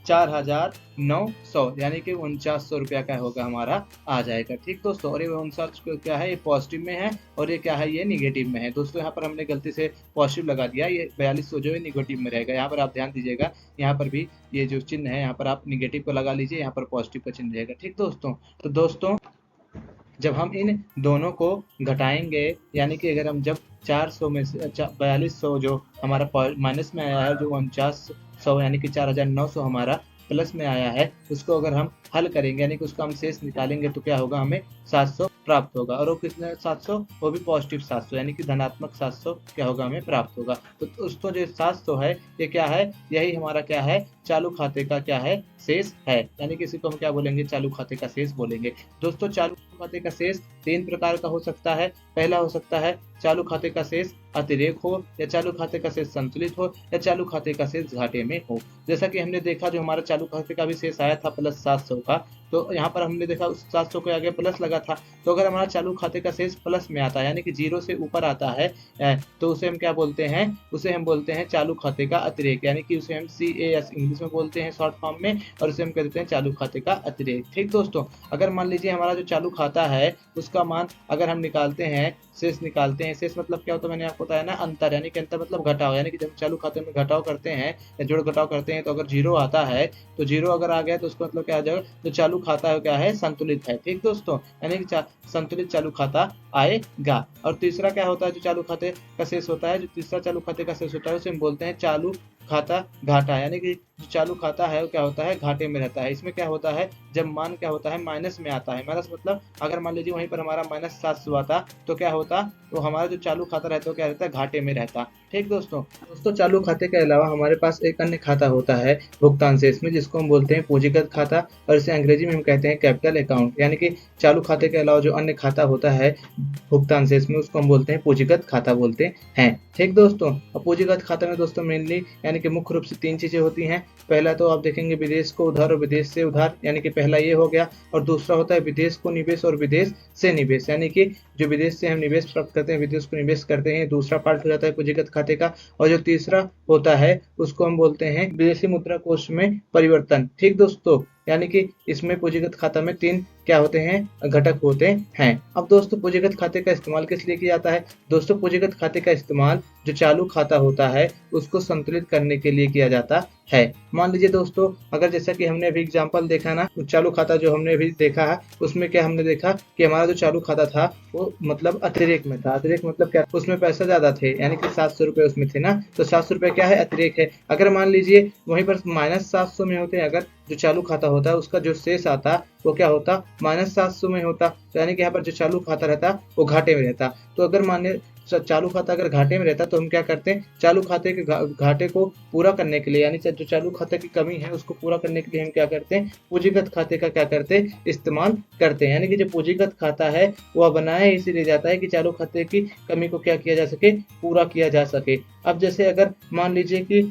[SPEAKER 1] 4900, यानी कि 4900 रुपया का होगा, हमारा आ जाएगा। ठीक दोस्तों, और ये 49 क्या है, ये पॉजिटिव में है, और ये क्या है, ये निगेटिव में है। दोस्तों, यहाँ पर हमने गलती से पॉजिटिव लगा दिया, ये 4200 जो है निगेटिव में रहेगा। यहाँ पर आप ध्यान दीजिएगा, यहाँ पर भी ये जो चिन्ह है, यहाँ पर आप निगेटिव को लगा लीजिए, यहाँ पर पॉजिटिव का चिन्ह रहेगा। ठीक दोस्तों, तो दोस्तों, जब हम इन दोनों को घटाएंगे, यानी कि अगर हम जब 400 में से 4200 जो हमारा माइनस में आया है, जो 4900 यानी कि 4900 हमारा प्लस में आया है, उसको अगर हम हल करेंगे, यानी कि उसका हम शेष निकालेंगे, तो क्या होगा, हमें 700 प्राप्त होगा। और वो कितने 700, वो भी पॉजिटिव 700 यानी कि धनात्मक 700 क्या होगा, हमें प्राप्त होगा। तो दोस्तों जो 700 है ये क्या है, यही हमारा क्या है, चालू खाते का क्या है, शेष है। यानी कि इसी को हम क्या बोलेंगे, चालू खाते का शेष बोलेंगे। दोस्तों चालू खाते का शेष 3 प्रकार का हो सकता है। पहला हो सकता है चालू खाते का शेष अतिरेक हो, या चालू खाते का शेष संतुलित हो, या चालू खाते का शेष घाटे में हो। जैसा कि हमने देखा जो हमारा चालू खाते का भी शेष आया था प्लस 700 का, तो यहाँ पर हमने देखा उस 700 के आगे प्लस लगा था। तो अगर हमारा चालू खाते का शेष प्लस में आता है यानी कि 0 से ऊपर आता है, तो उसे हम क्या बोलते हैं, उसे हम बोलते हैं चालू खाते का अतिरेक, यानी कि उसे हम CAS इंग्लिश में बोलते हैं शॉर्ट फॉर्म में, और उसे हम कह देते हैं चालू खाते का अतिरेक। ठीक दोस्तों, अगर मान लीजिए हमारा जो चालू खाता है उसका मान अगर हम निकालते हैं, शेष निकालते हैं, शेष मतलब क्या होता है, मैंने आपको बताया ना, अंतर, यानी कि अंतर मतलब घटाव, यानी कि जब चालू खाते में घटाव करते हैं या जोड़ घटाव करते हैं तो अगर 0 आता है, तो 0 अगर आ गया तो उसका मतलब क्या आ जाएगा, जो चालू खाता है क्या है, संतुलित है। ठीक दोस्तों, यानी कि संतुलित चालू खाता आएगा। और तीसरा क्या होता है, जो चालू खाते का शेष होता है, जो तीसरा चालू खाते का शेष होता है उसे हम बोलते हैं चालू खाता घाटा, यानी कि जो चालू खाता है वो क्या होता है, घाटे में रहता है। इसमें क्या होता है, जब मान क्या होता है, माइनस में आता है। माइनस मतलब अगर मान लीजिए वहीं पर हमारा -700 आता तो क्या होता, तो हमारा जो चालू खाता रहता है क्या रहता है, घाटे में रहता। ठीक दोस्तों चालू खाते के अलावा हमारे पास एक अन्य खाता होता है भुगतान शेष में, जिसको हम बोलते हैं पूंजीगत खाता, और इसे अंग्रेजी में हम कहते हैं कैपिटल अकाउंट। यानी कि चालू खाते के अलावा जो अन्य खाता होता है भुगतान शेष में, उसको हम बोलते हैं पूंजीगत खाता बोलते हैं। ठीक दोस्तों, और पूंजीगत खाते में दोस्तों मेनली यानी कि मुख्य रूप से 3 चीजें होती हैं। पहला तो आप देखेंगे विदेश को उधार और विदेश से उधार, यानी कि पहला ये हो गया। और दूसरा होता है विदेश को निवेश और विदेश से निवेश, यानी कि जो विदेश से हम निवेश प्राप्त करते हैं, विदेश को निवेश करते हैं, दूसरा पार्ट हो जाता है पूंजीगत खाते का। और जो तीसरा होता है उसको हम बोलते हैं विदेशी मुद्रा कोष में परिवर्तन। ठीक दोस्तों, यानी कि इसमें पूंजीगत खाता में 3 क्या होते हैं, घटक होते हैं। अब दोस्तों पूंजीगत खाते का इस्तेमाल किस लिए किया जाता है, दोस्तों पूंजीगत खाते का इस्तेमाल जो चालू खाता होता है उसको संतुलित करने के लिए किया जाता है। मान लीजिए दोस्तों, अगर जैसा कि हमने अभी एग्जांपल देखा ना, चालू खाता जो हमने अभी देखा है उसमें क्या हमने देखा कि हमारा जो चालू खाता था वो मतलब अतिरेक में था। अतिरेक मतलब क्या, उसमें पैसा ज्यादा थे, यानी कि 700 रुपए उसमें थे ना, तो 700 रुपए क्या है, अतिरेक है। अगर मान लीजिए वहीं पर -700 में होते, अगर जो चालू खाता होता है उसका जो शेष आता वो क्या होता, -700 में होता, तो यानी कि यहाँ पर जो चालू खाता रहता वो घाटे में रहता। तो अगर माने चालू खाता अगर घाटे में रहता तो हम क्या करते हैं, चालू खाते के घाटे को पूरा करने के लिए, यानी जो चालू खाते की कमी है उसको पूरा करने के लिए हम क्या करते हैं, पूंजीगत खाते का क्या करते हैं, इस्तेमाल करते हैं। यानी कि जो पूंजीगत खाता है वह बनाया इसीलिए जाता है कि चालू खाते की कमी को क्या किया जा सके, पूरा किया जा सके। अब जैसे अगर मान लीजिए कि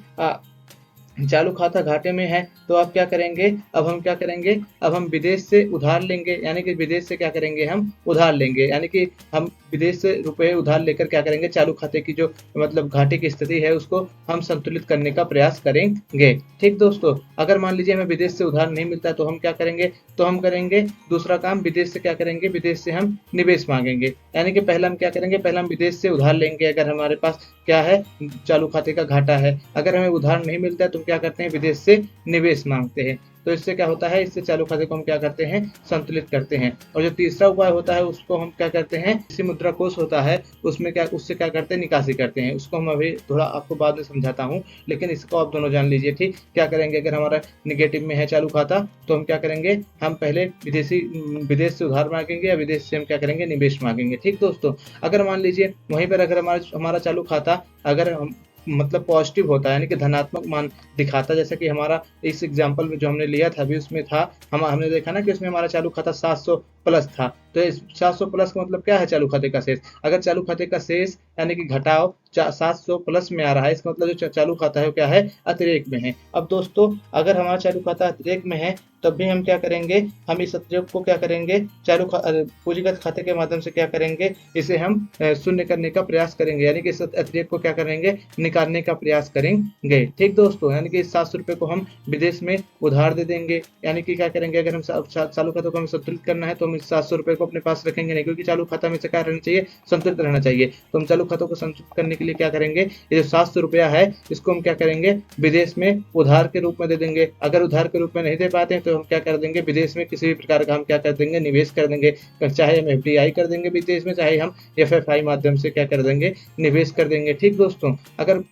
[SPEAKER 1] चालू खाता घाटे में है तो आप क्या करेंगे, अब हम क्या करेंगे, अब हम विदेश से उधार लेंगे, यानी कि विदेश से क्या करेंगे, हम उधार लेंगे, यानी कि हम विदेश से रुपए उधार लेकर क्या करेंगे, चालू खाते की जो मतलब घाटे की स्थिति है उसको हम संतुलित करने का प्रयास करेंगे। ठीक दोस्तों, अगर मान लीजिए हमें विदेश से उधार नहीं मिलता तो हम क्या करेंगे, तो हम करेंगे दूसरा काम, विदेश से क्या करेंगे, विदेश से हम निवेश मांगेंगे। यानी कि पहला हम क्या करेंगे, पहला हम विदेश से उधार लेंगे अगर हमारे पास क्या है, चालू खाते का घाटा है। अगर हमें उधार नहीं मिलता है तो क्या करते हैं, विदेश से निवेश मांगते हैं। तो इससे क्या होता है, इससे चालू खाते को हम क्या करते हैं, संतुलित करते हैं। और जो तीसरा उपाय होता है उसको हम क्या करते हैं, विदेशी मुद्रा कोष होता है उसमें क्या, उससे क्या करते हैं, निकासी करते हैं। उसको हम अभी थोड़ा आपको बाद में समझाता हूँ, लेकिन इसको आप दोनों जान लीजिए। ठीक, क्या करेंगे, अगर हमारा निगेटिव में है चालू खाता तो हम क्या करेंगे, हम पहले विदेश से उधार मांगेंगे या विदेश से हम क्या करेंगे, निवेश मांगेंगे। ठीक दोस्तों, अगर मान लीजिए वहीं पर अगर हमारा चालू खाता अगर हम मतलब पॉजिटिव होता है, यानी कि धनात्मक मान दिखाता, जैसे कि हमारा इस एग्जांपल में जो हमने लिया था अभी उसमें था, हमने देखा ना कि उसमें हमारा चालू खाता 700 प्लस था। तो इस 700 प्लस का मतलब क्या है, चालू खाते का शेष। अगर चालू खाते का शेष यानी कि घटाव 700 प्लस में आ रहा है, इसका मतलब जो चालू खाता है वो क्या है, अतिरेक में है। अब दोस्तों अगर हमारा चालू खाता अतिरेक में है तब भी हम क्या करेंगे, हम इस अतिरेक को क्या करेंगे, पूंजीगत खाते के माध्यम से क्या करेंगे, इसे हम शून्य करने का प्रयास करेंगे, यानी कि इस अतिरेक को क्या करेंगे, निकालने का प्रयास करेंगे। ठीक दोस्तों, यानी कि इस 700 रुपए को हम विदेश में उधार दे देंगे, यानी कि क्या करेंगे, अगर हम चालू खाते को हमें संतुलित करना है तो हम इस 700 रुपए को अपने पास रखेंगे नहीं, क्योंकि चालू खाता में से क्या रहना चाहिए, संतुलित रहना चाहिए। तो हम चालू खातों को संतुलित करने के लिए क्या करेंगे, ये जो 700 रुपया है इसको हम क्या करेंगे, विदेश में उधार के रूप में दे देंगे। अगर उधार के रूप में नहीं दे पाते हैं तो हम क्या कर देंगे, विदेश में किसी भी प्रकार का हम क्या कर देंगे, निवेश कर देंगे। चाहे हम FDI कर देंगे विदेश में, चाहे हम FFI माध्यम से क्या कर देंगे, निवेश कर देंगे। ठीक दोस्तों, अगर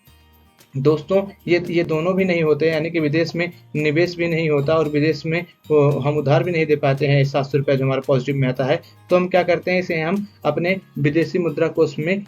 [SPEAKER 1] दोस्तों ये दोनों भी नहीं होते, यानी कि विदेश में निवेश भी नहीं होता और विदेश में हम उधार भी नहीं दे पाते हैं 700 रुपये जो हमारा पॉजिटिव में आता है। तो हम क्या करते हैं, इसे हम अपने विदेशी मुद्रा कोष में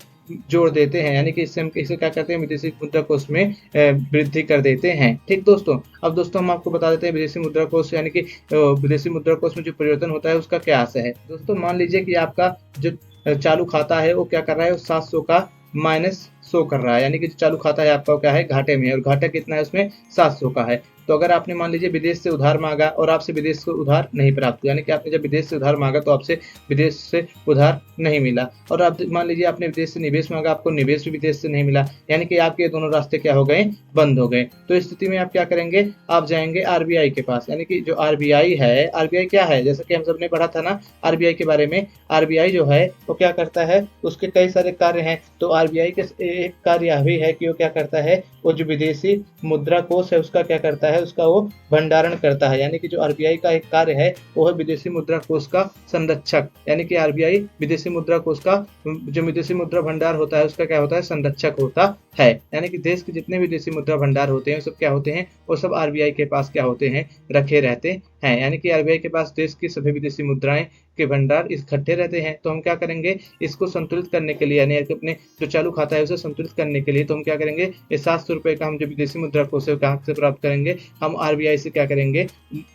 [SPEAKER 1] जोड़ देते हैं, यानी कि इससे हम इसे क्या करते हैं, विदेशी मुद्रा कोष में वृद्धि कर देते हैं। ठीक दोस्तों, अब दोस्तों हम आपको बता देते हैं विदेशी मुद्रा कोष यानी कि विदेशी मुद्रा कोष में जो परिवर्तन होता है उसका क्या आशय है। दोस्तों मान लीजिए कि आपका जो चालू खाता है वो क्या कर रहा है, 700 का माइनस शो कर रहा है, यानी कि जो चालू खाता है आपका क्या है, घाटे में है, और घाटा कितना है उसमें 700 का है। तो अगर आपने मान लीजिए विदेश से उधार मांगा और आपसे विदेश से उधार नहीं प्राप्त हुआ, यानी कि आपने जब विदेश से उधार मांगा तो आपसे विदेश से उधार नहीं मिला, और आप मान लीजिए आपने विदेश से निवेश मांगा, आपको निवेश भी विदेश से नहीं मिला, यानी कि आपके दोनों रास्ते क्या हो गए, बंद हो गए। तो इस स्थिति में आप क्या करेंगे, आप जाएंगे आरबीआई के पास, यानी कि जो आरबीआई है, आरबीआई क्या है, जैसे कि हम सबने पढ़ा था ना आरबीआई के बारे में। आरबीआई जो है वो क्या करता है, उसके कई सारे कार्य हैं। तो आरबीआई के एक कार्य यह भी है कि वो क्या करता है, वो जो विदेशी मुद्रा कोष है उसका क्या करता है, उसका वो भंडारण करता है, यानी कि जो आरबीआई का एक कार्य है वो है विदेशी मुद्रा कोष का संरक्षक, यानी कि आरबीआई विदेशी मुद्रा कोष का जो विदेशी मुद्रा भंडार होता है उसका क्या होता है, संरक्षक होता है। यानी कि देश के जितने विदेशी मुद्रा भंडार होते हैं सब क्या होते हैं, वो सब आरबीआई के पास क्या होते हैं, रखे रहते हैं। यानी कि आरबीआई के पास देश की सभी विदेशी मुद्राएं के भंडार इकट्ठे रहते हैं। तो हम क्या करेंगे, इसको संतुलित करने के लिए, यानी अपने जो चालू खाता है उसे संतुलित करने के लिए, तो हम क्या करेंगे, ये 700 रुपये का हम जो विदेशी मुद्रा कोष है कहाँ से प्राप्त करेंगे, हम आरबीआई से क्या करेंगे,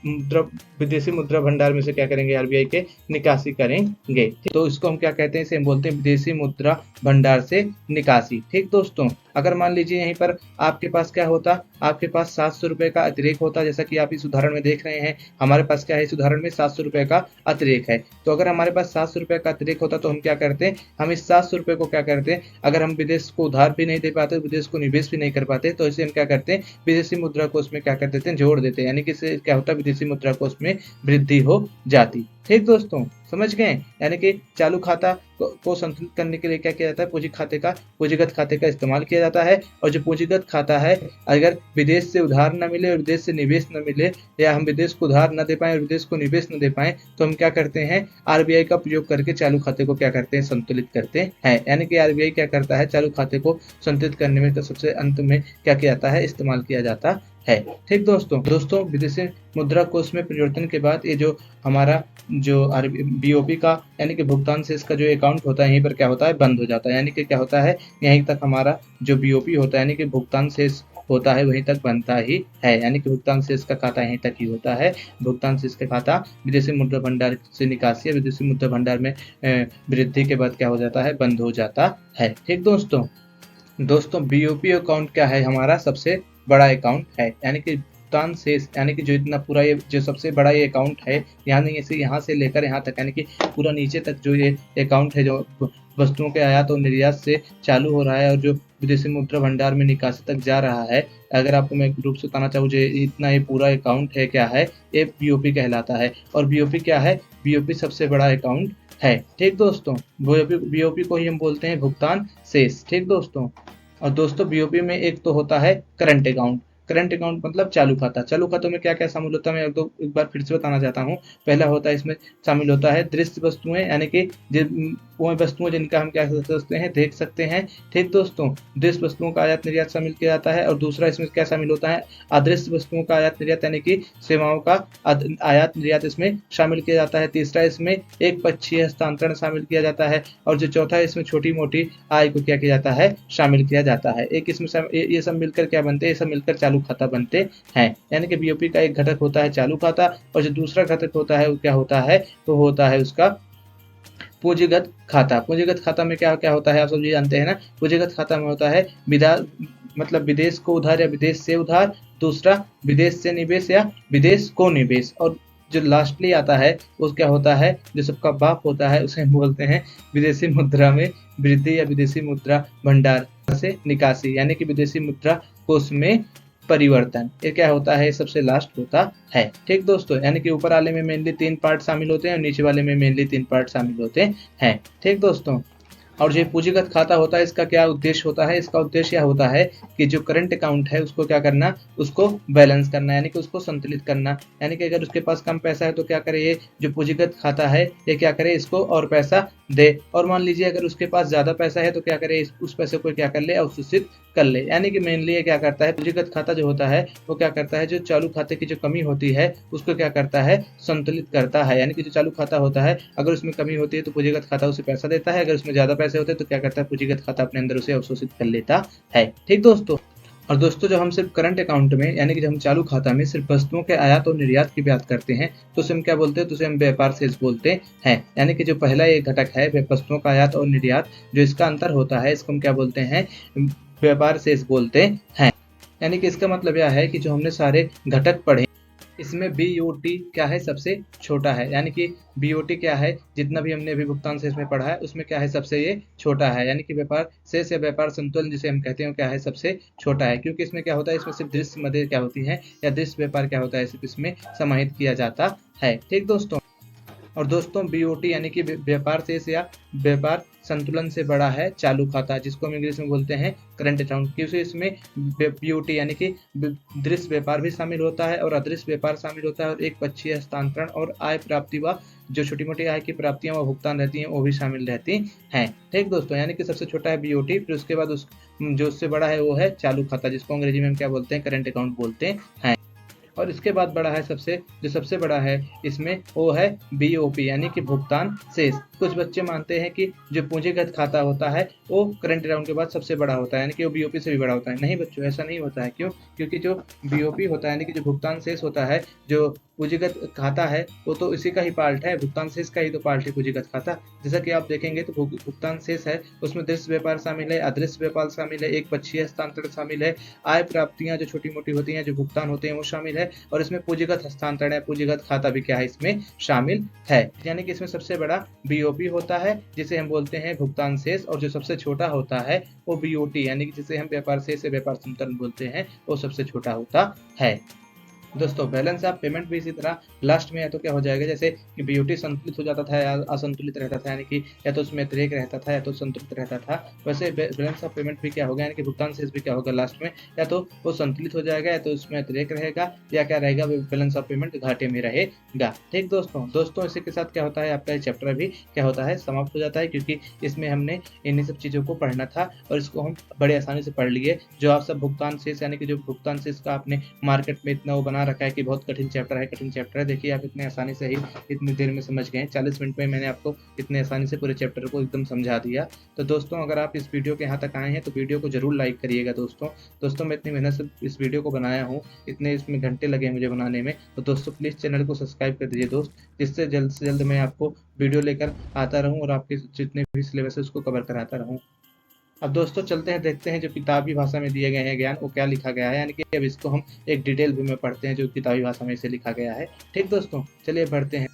[SPEAKER 1] विदेशी मुद्रा भंडार में से क्या करेंगे, आरबीआई के निकासी करेंगे। तो इसको हम क्या कहते हैं, इसे हम बोलते हैं विदेशी मुद्रा भंडार से निकासी। ठीक दोस्तों, अगर मान लीजिए यहीं पर आपके पास क्या होता, आपके पास 700 रुपये का अतिरेक होता, जैसा कि आप इस उदाहरण में देख रहे हैं, हमारे पास क्या है, इस उदाहरण में 700 रुपये का अतिरेक है। तो अगर हमारे पास 700 रुपये का अतिरेक होता तो हम क्या करते हैं, हम इस 700 रुपये को क्या करते हैं, अगर हम विदेश को उधार भी नहीं दे पाते, विदेश को निवेश भी नहीं कर पाते, तो इसे हम क्या करते हैं, विदेशी मुद्रा कोष में क्या कर देते हैं, जोड़ देते हैं, यानी कि इससे क्या होता है, विदेशी मुद्रा कोष में वृद्धि हो जाती। ठीक दोस्तों, समझ गए। यानी कि चालू खाता को संतुलित करने के लिए क्या किया जाता है, पूंजीगत खाते का इस्तेमाल किया जाता है। और जो पूंजीगत खाता है, अगर विदेश से उधार न मिले और विदेश से निवेश न मिले, या हम विदेश को उधार न दे पाए और विदेश को निवेश न दे पाए, तो हम क्या करते हैं, आरबीआई का प्रयोग करके चालू खाते को क्या करते हैं, संतुलित करते हैं। यानी कि आरबीआई क्या करता है, चालू खाते को संतुलित करने में सबसे अंत में क्या किया जाता है, इस्तेमाल किया जाता है। ठीक दोस्तों विदेशी मुद्रा कोष में परिवर्तन के बाद ये जो हमारा जो बीओपी का यानी कि भुगतान शेष का जो अकाउंट होता है, यहीं पर क्या होता है, बंद हो जाता है। यानी कि क्या होता है, यहीं तक हमारा जो बीओपी होता है यानी कि भुगतान शेष होता है वहीं तक बनता ही है, यानी कि भुगतान शेष का खाता यहीं तक ही होता है। भुगतान शेष का खाता विदेशी मुद्रा भंडार से निकासी, विदेशी मुद्रा भंडार में वृद्धि के बाद क्या हो जाता है, बंद हो जाता है। ठीक दोस्तों बीओपी अकाउंट क्या है, हमारा सबसे बड़ा अकाउंट है, यानी कि भुगतान शेष, यानी कि जो इतना पूरा ये जो सबसे बड़ा ये अकाउंट है, यहाँ से लेकर यहाँ तक, यानी कि पूरा नीचे तक जो ये अकाउंट है, जो वस्तुओं के आयात और निर्यात से चालू हो रहा है और जो विदेशी मुद्रा भंडार में निकासी तक जा रहा है। अगर आपको मैं रूप से बताना चाहूँ, इतना ये पूरा अकाउंट है, क्या है, ये बीओपी कहलाता है। और बीओपी क्या है, बीओपी सबसे बड़ा अकाउंट है। ठीक दोस्तों, बीओपी को ही हम बोलते हैं भुगतान शेष। ठीक दोस्तों, और दोस्तों बीओपी में एक तो होता है करंट अकाउंट। करंट अकाउंट मतलब चालू खाता। चालू खातों में क्या क्या शामिल होता है, मैं एक बार फिर से बताना चाहता हूँ। पहला होता है, इसमें शामिल होता है दृश्य वस्तुएं, यानी कि वो वस्तुएं जिनका हम क्या कर सकते हैं, देख सकते हैं। ठीक दोस्तों, दृश्य वस्तुओं का आयात निर्यात शामिल किया जाता है। और दूसरा इसमें क्या शामिल होता है, अदृश्य वस्तुओं का आयात निर्यात, यानी कि सेवाओं का आयात निर्यात इसमें शामिल किया जाता है। तीसरा इसमें एक पक्षीय हस्तांतरण शामिल किया जाता है। और जो चौथा है, इसमें छोटी मोटी आय को क्या किया जाता है, शामिल किया जाता है। एक इसमें ये सब मिलकर क्या बनते हैं, ये सब मिलकर चालू खाता बनते हैं। यानी कि बीओपी का एक घटक होता है चालू खाता, और जो दूसरा घटक होता है वो क्या होता है, तो होता है उसका पूंजीगत खाता। पूंजीगत खाता में क्या क्या होता है, आप सब ये जानते हैं ना। पूंजीगत खाता में होता है मतलब विदेश को उधार या विदेश से उधार, दूसरा विदेश से निवेश या विदेश को निवेश, और जो लास्टली आता है वो क्या होता है, जो सबका बाप होता है, उसे हम बोलते हैं विदेशी मुद्रा में वृद्धि या विदेशी मुद्रा भंडार से निकासी, यानी कि विदेशी मुद्रा कोष में परिवर्तन। ये क्या होता है, सबसे लास्ट होता है। ठीक दोस्तों, यानी कि ऊपर वाले में मेनली 3 पार्ट शामिल होते हैं और नीचे वाले में मेनली 3 पार्ट शामिल होते हैं। ठीक दोस्तों, और जो पूंजीगत खाता होता है इसका क्या उद्देश्य होता है? इसका उद्देश्य यह होता है कि जो करंट अकाउंट है उसको क्या करना, उसको बैलेंस करना, यानी कि उसको संतुलित करना। यानी कि अगर उसके पास कम पैसा है तो क्या करे, ये जो पूंजीगत खाता है ये क्या करे, इसको और पैसा दे। और मान लीजिए अगर उसके पास ज़्यादा पैसा है तो क्या करे, उस पैसे को क्या कर ले, अवशोषित कर ले। यानी कि मेनली ये क्या करता है, पूंजीगत खाता जो होता है वो क्या करता है, जो चालू खाते की जो कमी होती है उसको क्या करता है, संतुलित करता है। यानी कि जो चालू खाता होता है अगर उसमें कमी होती है तो पूंजीगत खाता उसे पैसा देता है, अगर उसमें ज़्यादा पैसे होते हैं तो क्या करता है, पूंजीगत खाता अपने अंदर उसे अवशोषित कर लेता है। ठीक दोस्तों। और दोस्तों जब हम सिर्फ करंट अकाउंट में, यानी कि जब हम चालू खाता में सिर्फ वस्तुओं के आयात और निर्यात की बात करते हैं तो उसे हम क्या बोलते हैं, तो उसे हम व्यापार शेष बोलते हैं। यानी कि जो पहला ये घटक है वस्तुओं का आयात और निर्यात, जो इसका अंतर होता है इसको हम क्या बोलते हैं, व्यापार शेष बोलते हैं। यानी कि इसका मतलब यह है कि जो हमने सारे घटक पढ़े इसमें BOT क्या है, सबसे छोटा है। यानी कि BOT क्या है, जितना भी हमने अभी भुगतान शेष में पढ़ा है उसमें क्या है, सबसे ये छोटा है। यानी कि व्यापार शेष या व्यापार संतुलन जिसे हम कहते हैं क्या है, सबसे छोटा है। क्योंकि इसमें क्या होता है, इसमें सिर्फ दृश्य मदे क्या होती है, या दृश्य व्यापार क्या होता है, सिर्फ इसमें समाहित किया जाता है। ठीक दोस्तों। और दोस्तों BOT यानी कि व्यापार शेष या व्यापार संतुलन से बड़ा है चालू खाता, जिसको हम इंग्लिश में बोलते हैं करंट अकाउंट। क्योंकि इसमें BOT यानी कि दृश्य व्यापार भी शामिल होता है और अदृश्य व्यापार शामिल होता है, और एक पक्षीय हस्तांतरण और आय प्राप्ति व जो छोटी मोटी आय की प्राप्तियां व भुगतान रहती हैं वो भी शामिल रहती हैं। ठीक दोस्तों। यानी कि सबसे छोटा है BOT, फिर उसके बाद जो उससे बड़ा है वो है चालू खाता, जिसको अंग्रेजी में हम क्या बोलते हैं, करंट अकाउंट बोलते हैं। और इसके बाद बड़ा है सबसे बड़ा है इसमें वो है BOP यानी कि भुगतान शेष। कुछ बच्चे मानते हैं कि जो पूंजीगत खाता होता है वो करंट अकाउंट के बाद सबसे बड़ा होता है, यानी कि वो BOP से भी बड़ा होता है। नहीं बच्चों, ऐसा नहीं होता है। क्यों? क्योंकि जो BOP होता है यानी कि जो भुगतान शेष होता है, जो पूंजीगत खाता है वो तो इसी का ही पार्ट है, भुगतान शेष का ही तो पार्ट है पूंजीगत खाता। जैसा कि आप देखेंगे तो भुगतान शेष है उसमें दृश्य व्यापार शामिल है, अदृश्य व्यापार शामिल है, एक पक्षीय हस्तांतरण शामिल है, आय प्राप्तियां जो छोटी मोटी होती हैं, जो भुगतान होते हैं वो शामिल है, और इसमें पूंजीगत हस्तांतरण है, पूंजीगत खाता भी क्या है, इसमें शामिल है। यानी कि इसमें सबसे बड़ा BOP होता है जिसे हम बोलते हैं भुगतान शेष, और जो सबसे छोटा होता है वो BOT यानी कि जिसे हम व्यापार शेष से व्यापार संतुलन बोलते हैं, वो सबसे छोटा होता है। दोस्तों बैलेंस ऑफ पेमेंट भी इसी तरह लास्ट में या तो क्या हो जाएगा, जैसे कि BOT संतुलित हो जाता था या असंतुलित रहता था, यानी कि या तो उसमें अतिरेक रहता था या तो संतुलित रहता था, वैसे बैलेंस ऑफ पेमेंट भी क्या होगा, यानी कि भुगतान शेष भी क्या होगा लास्ट में, या तो वो संतुलित हो जाएगा या तो उसमें अतिरेक रहेगा, या क्या रहेगा, बैलेंस ऑफ पेमेंट घाटे में रहेगा। ठीक दोस्तों इसी के साथ क्या होता है, आपका चैप्टर भी क्या होता है, समाप्त हो जाता है, क्योंकि इसमें हमने इन्हीं सब चीज़ों को पढ़ना था और इसको हम बड़े आसानी से पढ़ लिए। जो आप सब भुगतान शेष यानी कि जो भुगतान शेष का आपने मार्केट में इतना वो बना रखा है कि बहुत कठिन चैप्टर है, देखिए आप इतने आसानी से ही इतनी देर में समझ गए। 40 मिनट में मैंने आपको इतने आसानी से पूरे चैप्टर को एकदम समझा दिया। तो दोस्तों अगर आप इस वीडियो के यहाँ तक आए हैं तो वीडियो को जरूर लाइक करिएगा। दोस्तों मैं इतनी मेहनत से इस वीडियो को बनाया हूँ, इतने इसमें घंटे लगे मुझे बनाने में, तो दोस्तों प्लीज़ चैनल को सब्सक्राइब कर दीजिए दोस्त, जिससे जल्द से जल्द मैं आपको वीडियो लेकर आता रहूँ और आपके जितने भी सिलेबस है उसको कवर कराता रहूँ। अब दोस्तों चलते हैं, देखते हैं जो किताबी भाषा में दिए गए हैं ज्ञान वो क्या लिखा गया है, यानी कि अब इसको हम एक डिटेल भी में पढ़ते हैं जो किताबी भाषा में इसे लिखा गया है। ठीक दोस्तों, चलिए पढ़ते हैं।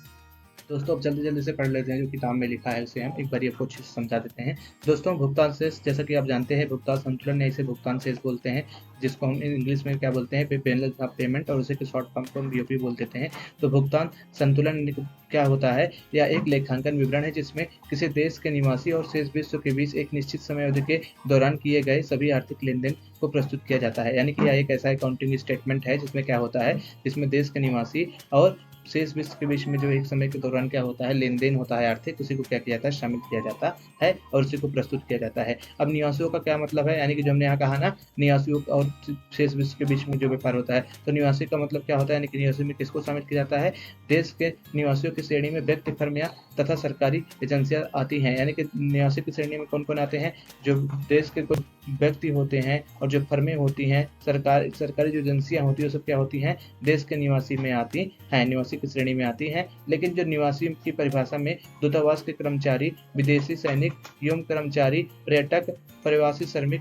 [SPEAKER 1] दोस्तों अब जल्दी से पढ़ लेते हैं जो किताब में लिखा है, उसे हम एक बार आपको अच्छे से समझा देते हैं। दोस्तों भुगतान शेष, जैसा कि आप जानते हैं भुगतान संतुलन या इसे भुगतान शेष बोलते हैं, जिसको हम इंग्लिश में क्या बोलते हैं, बैलेंस ऑफ पेमेंट, और उसे शॉर्ट फॉर्म को हम BOP बोल देते हैं। तो भुगतान संतुलन क्या होता है, या एक लेखांकन विवरण है जिसमें किसी देश के निवासी और शेष विश्व के बीच एक निश्चित समय अवधि के दौरान किए गए सभी आर्थिक लेन देन को प्रस्तुत किया जाता है। यानी कि यह एक ऐसा अकाउंटिंग स्टेटमेंट है जिसमें क्या होता है, जिसमें देश के निवासी और शेष विश्व के बीच में जो एक समय के दौरान क्या होता है, लेन देन होता है आर्थिक, उसी को क्या किया जाता है, शामिल किया जाता है और उसी को प्रस्तुत किया जाता है। अब निवासियों का क्या मतलब है, यानी कि जो हमने यहाँ कहा ना, निवासियों और शेष विश्व के बीच में जो व्यापार होता है, तो निवासी का मतलब क्या होता है, यानी कि निवासी में किसको शामिल किया जाता है, देश के निवासियों की श्रेणी में व्यक्ति, फर्म या तथा सरकारी एजेंसियां आती हैं। यानी कि निवासी की श्रेणी में कौन कौन आते हैं, जो देश के कुछ व्यक्ति होते हैं और जो फर्में होती हैं, सरकारी जो एजेंसियां होती है, वो सब क्या होती हैं, देश के निवासी में आती हैं, निवासी की श्रेणी में आती हैं। लेकिन जो निवासी की परिभाषा में दूतावास के कर्मचारी, विदेशी सैनिक, यौन कर्मचारी, पर्यटक, प्रवासी श्रमिक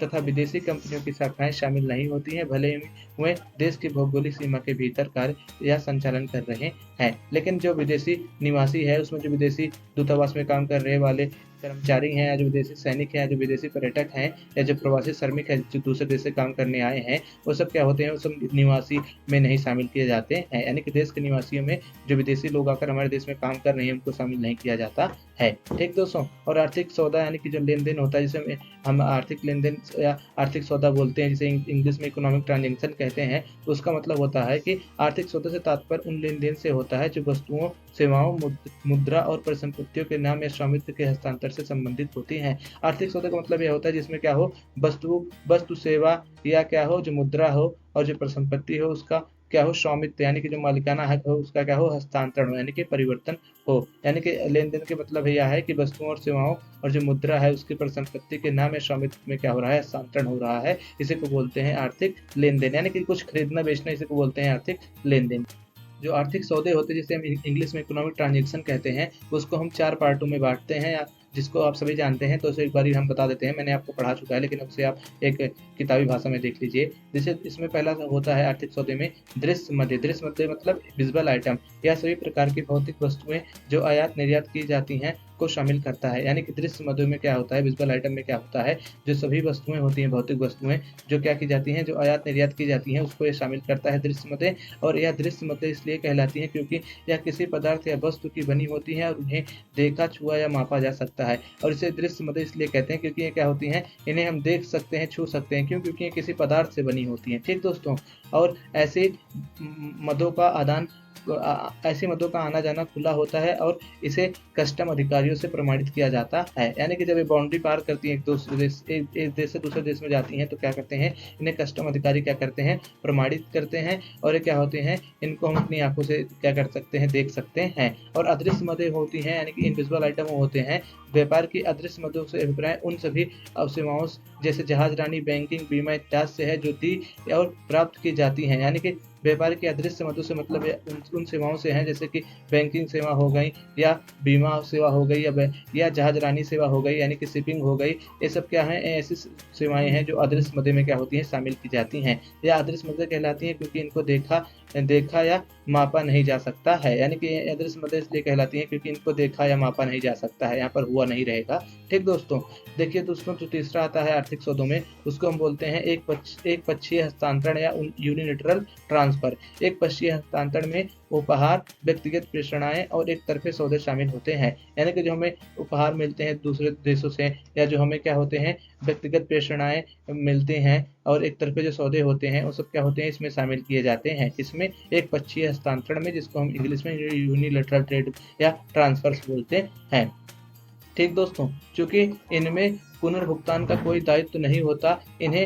[SPEAKER 1] तथा विदेशी कंपनियों की शाखाएं शामिल नहीं होती हैं, भले ही वे देश की भौगोलिक सीमा के भीतर कार्य या संचालन कर रहे हैं। लेकिन जो विदेशी निवासी है उसमें जो विदेशी दूतावास में काम कर रहे वाले कर्मचारी हैं या जो विदेशी सैनिक हैं या जो विदेशी पर्यटक हैं या जो प्रवासी श्रमिक हैं जो दूसरे देश से काम करने आए हैं, वो सब क्या होते हैं, वो सब निवासी में नहीं शामिल किए जाते हैं। यानी कि देश के निवासियों में जो विदेशी लोग आकर हमारे देश में काम कर रहे हैं उनको शामिल नहीं किया जाता है। ठीक दोस्तों, और आर्थिक सौदा यानी कि जो लेन देन होता है जिसे हम आर्थिक लेन देन या आर्थिक सौदा बोलते हैं, जिसे इंग्लिश में इकोनॉमिक ट्रांजेक्शन कहते हैं, तो उसका मतलब होता है कि आर्थिक सौदे से तात्पर्य उन लेन देन से होता है जो वस्तुओं, सेवाओं, मुद्रा और परिसंपत्तियों के नाम या स्वामित्व के हस्तांतरण से संबंधित होती हैं। आर्थिक सौदे का मतलब यह होता है जिसमें क्या हो, वस्तु सेवा या क्या हो, जो मुद्रा हो और जो परिसंपत्ति हो उसका क्या हो, स्वामित्व यानी कि जो मालिकाना हक हो उसका क्या हो, हस्तांतरण हो यानी कि परिवर्तन हो। यानी कि लेन देन के मतलब यह है कि वस्तुओं और सेवाओं और जो मुद्रा है उसकी परिसंपत्ति के नाम या स्वामित्व में क्या हो रहा है, हस्तांतरण हो रहा है। इसी को बोलते हैं आर्थिक लेन देन, यानी कि कुछ खरीदना बेचना, इसी को बोलते हैं आर्थिक लेन देन। जो आर्थिक सौदे होते हैं जिसे हम इंग्लिश में इकोनॉमिक ट्रांजैक्शन कहते हैं, उसको हम 4 पार्टों में बांटते हैं, जिसको आप सभी जानते हैं। तो उसे एक बार हम बता देते हैं, मैंने आपको पढ़ा चुका है लेकिन उसे आप एक किताबी भाषा में देख लीजिए। जैसे इसमें पहला होता है आर्थिक सौदे में दृश्य मध्य। दृश्य मध्य मतलब विजुअल आइटम, यह सभी प्रकार की भौतिक वस्तुएं जो आयात निर्यात की जाती हैं को शामिल करता है। यानी कि दृश्य मध्य में क्या होता है, विजुअल आइटम में क्या होता है, जो सभी वस्तुएं होती हैं, भौतिक वस्तुएं जो क्या की जाती हैं, जो आयात निर्यात की जाती हैं, उसको ये शामिल करता है दृश्य मध्य। और यह दृश्य मध्य इसलिए कहलाती है क्योंकि यह किसी पदार्थ या वस्तु की बनी होती है और उन्हें देखा, छुआ या मापा जा सकता है। और इसे दृश्य मध्य इसलिए कहते हैं क्योंकि ये क्या होती हैं, इन्हें हम देख सकते हैं, छू सकते हैं। क्यों? क्योंकि ये किसी पदार्थ से बनी होती हैं। ठीक दोस्तों, और ऐसे मदों का ऐसे मदों का आना जाना खुला होता है और इसे कस्टम अधिकारियों से प्रमाणित किया जाता है। यानी कि जब ये बाउंड्री पार करती हैं, एक देश से दूसरे देश में जाती हैं, तो क्या करते हैं, इन्हें कस्टम अधिकारी क्या करते हैं, प्रमाणित करते हैं। और ये क्या होते हैं, इनको हम अपनी आंखों से क्या कर सकते हैं, देख सकते हैं। और अदृश्य मदें होती हैं, यानी कि इनविजिबल आइटम होते हैं। व्यापार की अदृश्य मदों से अभिप्राय उन सभी सेवाओं जैसे जहाजरानी, बैंकिंग, बीमा इत्यादि से है जो दी और प्राप्त की जाती हैं। यानी कि व्यापार की अदृश्य मदों से मतलब उन सेवाओं से हैं, जैसे कि बैंकिंग सेवा हो गई या बीमा सेवा हो गई या जहाजरानी सेवा हो गई, यानी कि शिपिंग हो गई। ये सब क्या है, ऐसी सेवाएं हैं जो अदृश्य मदे में क्या होती हैं, शामिल की जाती हैं। या अदृश्य मदे कहलाती हैं क्योंकि इनको देखा या मापा नहीं जा सकता है। यानी कि अदृश्य मदे इसलिए कहलाती हैं क्योंकि इनको देखा या मापा नहीं जा सकता है, यहाँ पर हुआ नहीं रहेगा। ठीक दोस्तों, देखिए दोस्तों, जो तीसरा आता है आर्थिक सौदों में, उसको हम बोलते हैं एक पक्षीय हस्तांतरण या यूनिलैटरल ट्रांसफर। एक पक्षीय हस्तांतरण में उपहार, व्यक्तिगत प्रेषणाएं और एक तरफे सौदे शामिल होते हैं। यानी कि जो हमें उपहार मिलते हैं दूसरे देशों से, या जो हमें क्या होते हैं, व्यक्तिगत प्रेषणाएं मिलते हैं और एक तरफे जो सौदे होते हैं वो सब क्या होते हैं, इसमें शामिल किए जाते हैं। इसमें एक पक्षीय हस्तांतरण में, जिसको हम इंग्लिश में यूनिलैटरल ट्रेड या ट्रांसफर्स बोलते हैं। ठीक दोस्तों, चूंकि इनमें पुनर्भुगतान का कोई दायित्व नहीं होता, इन्हें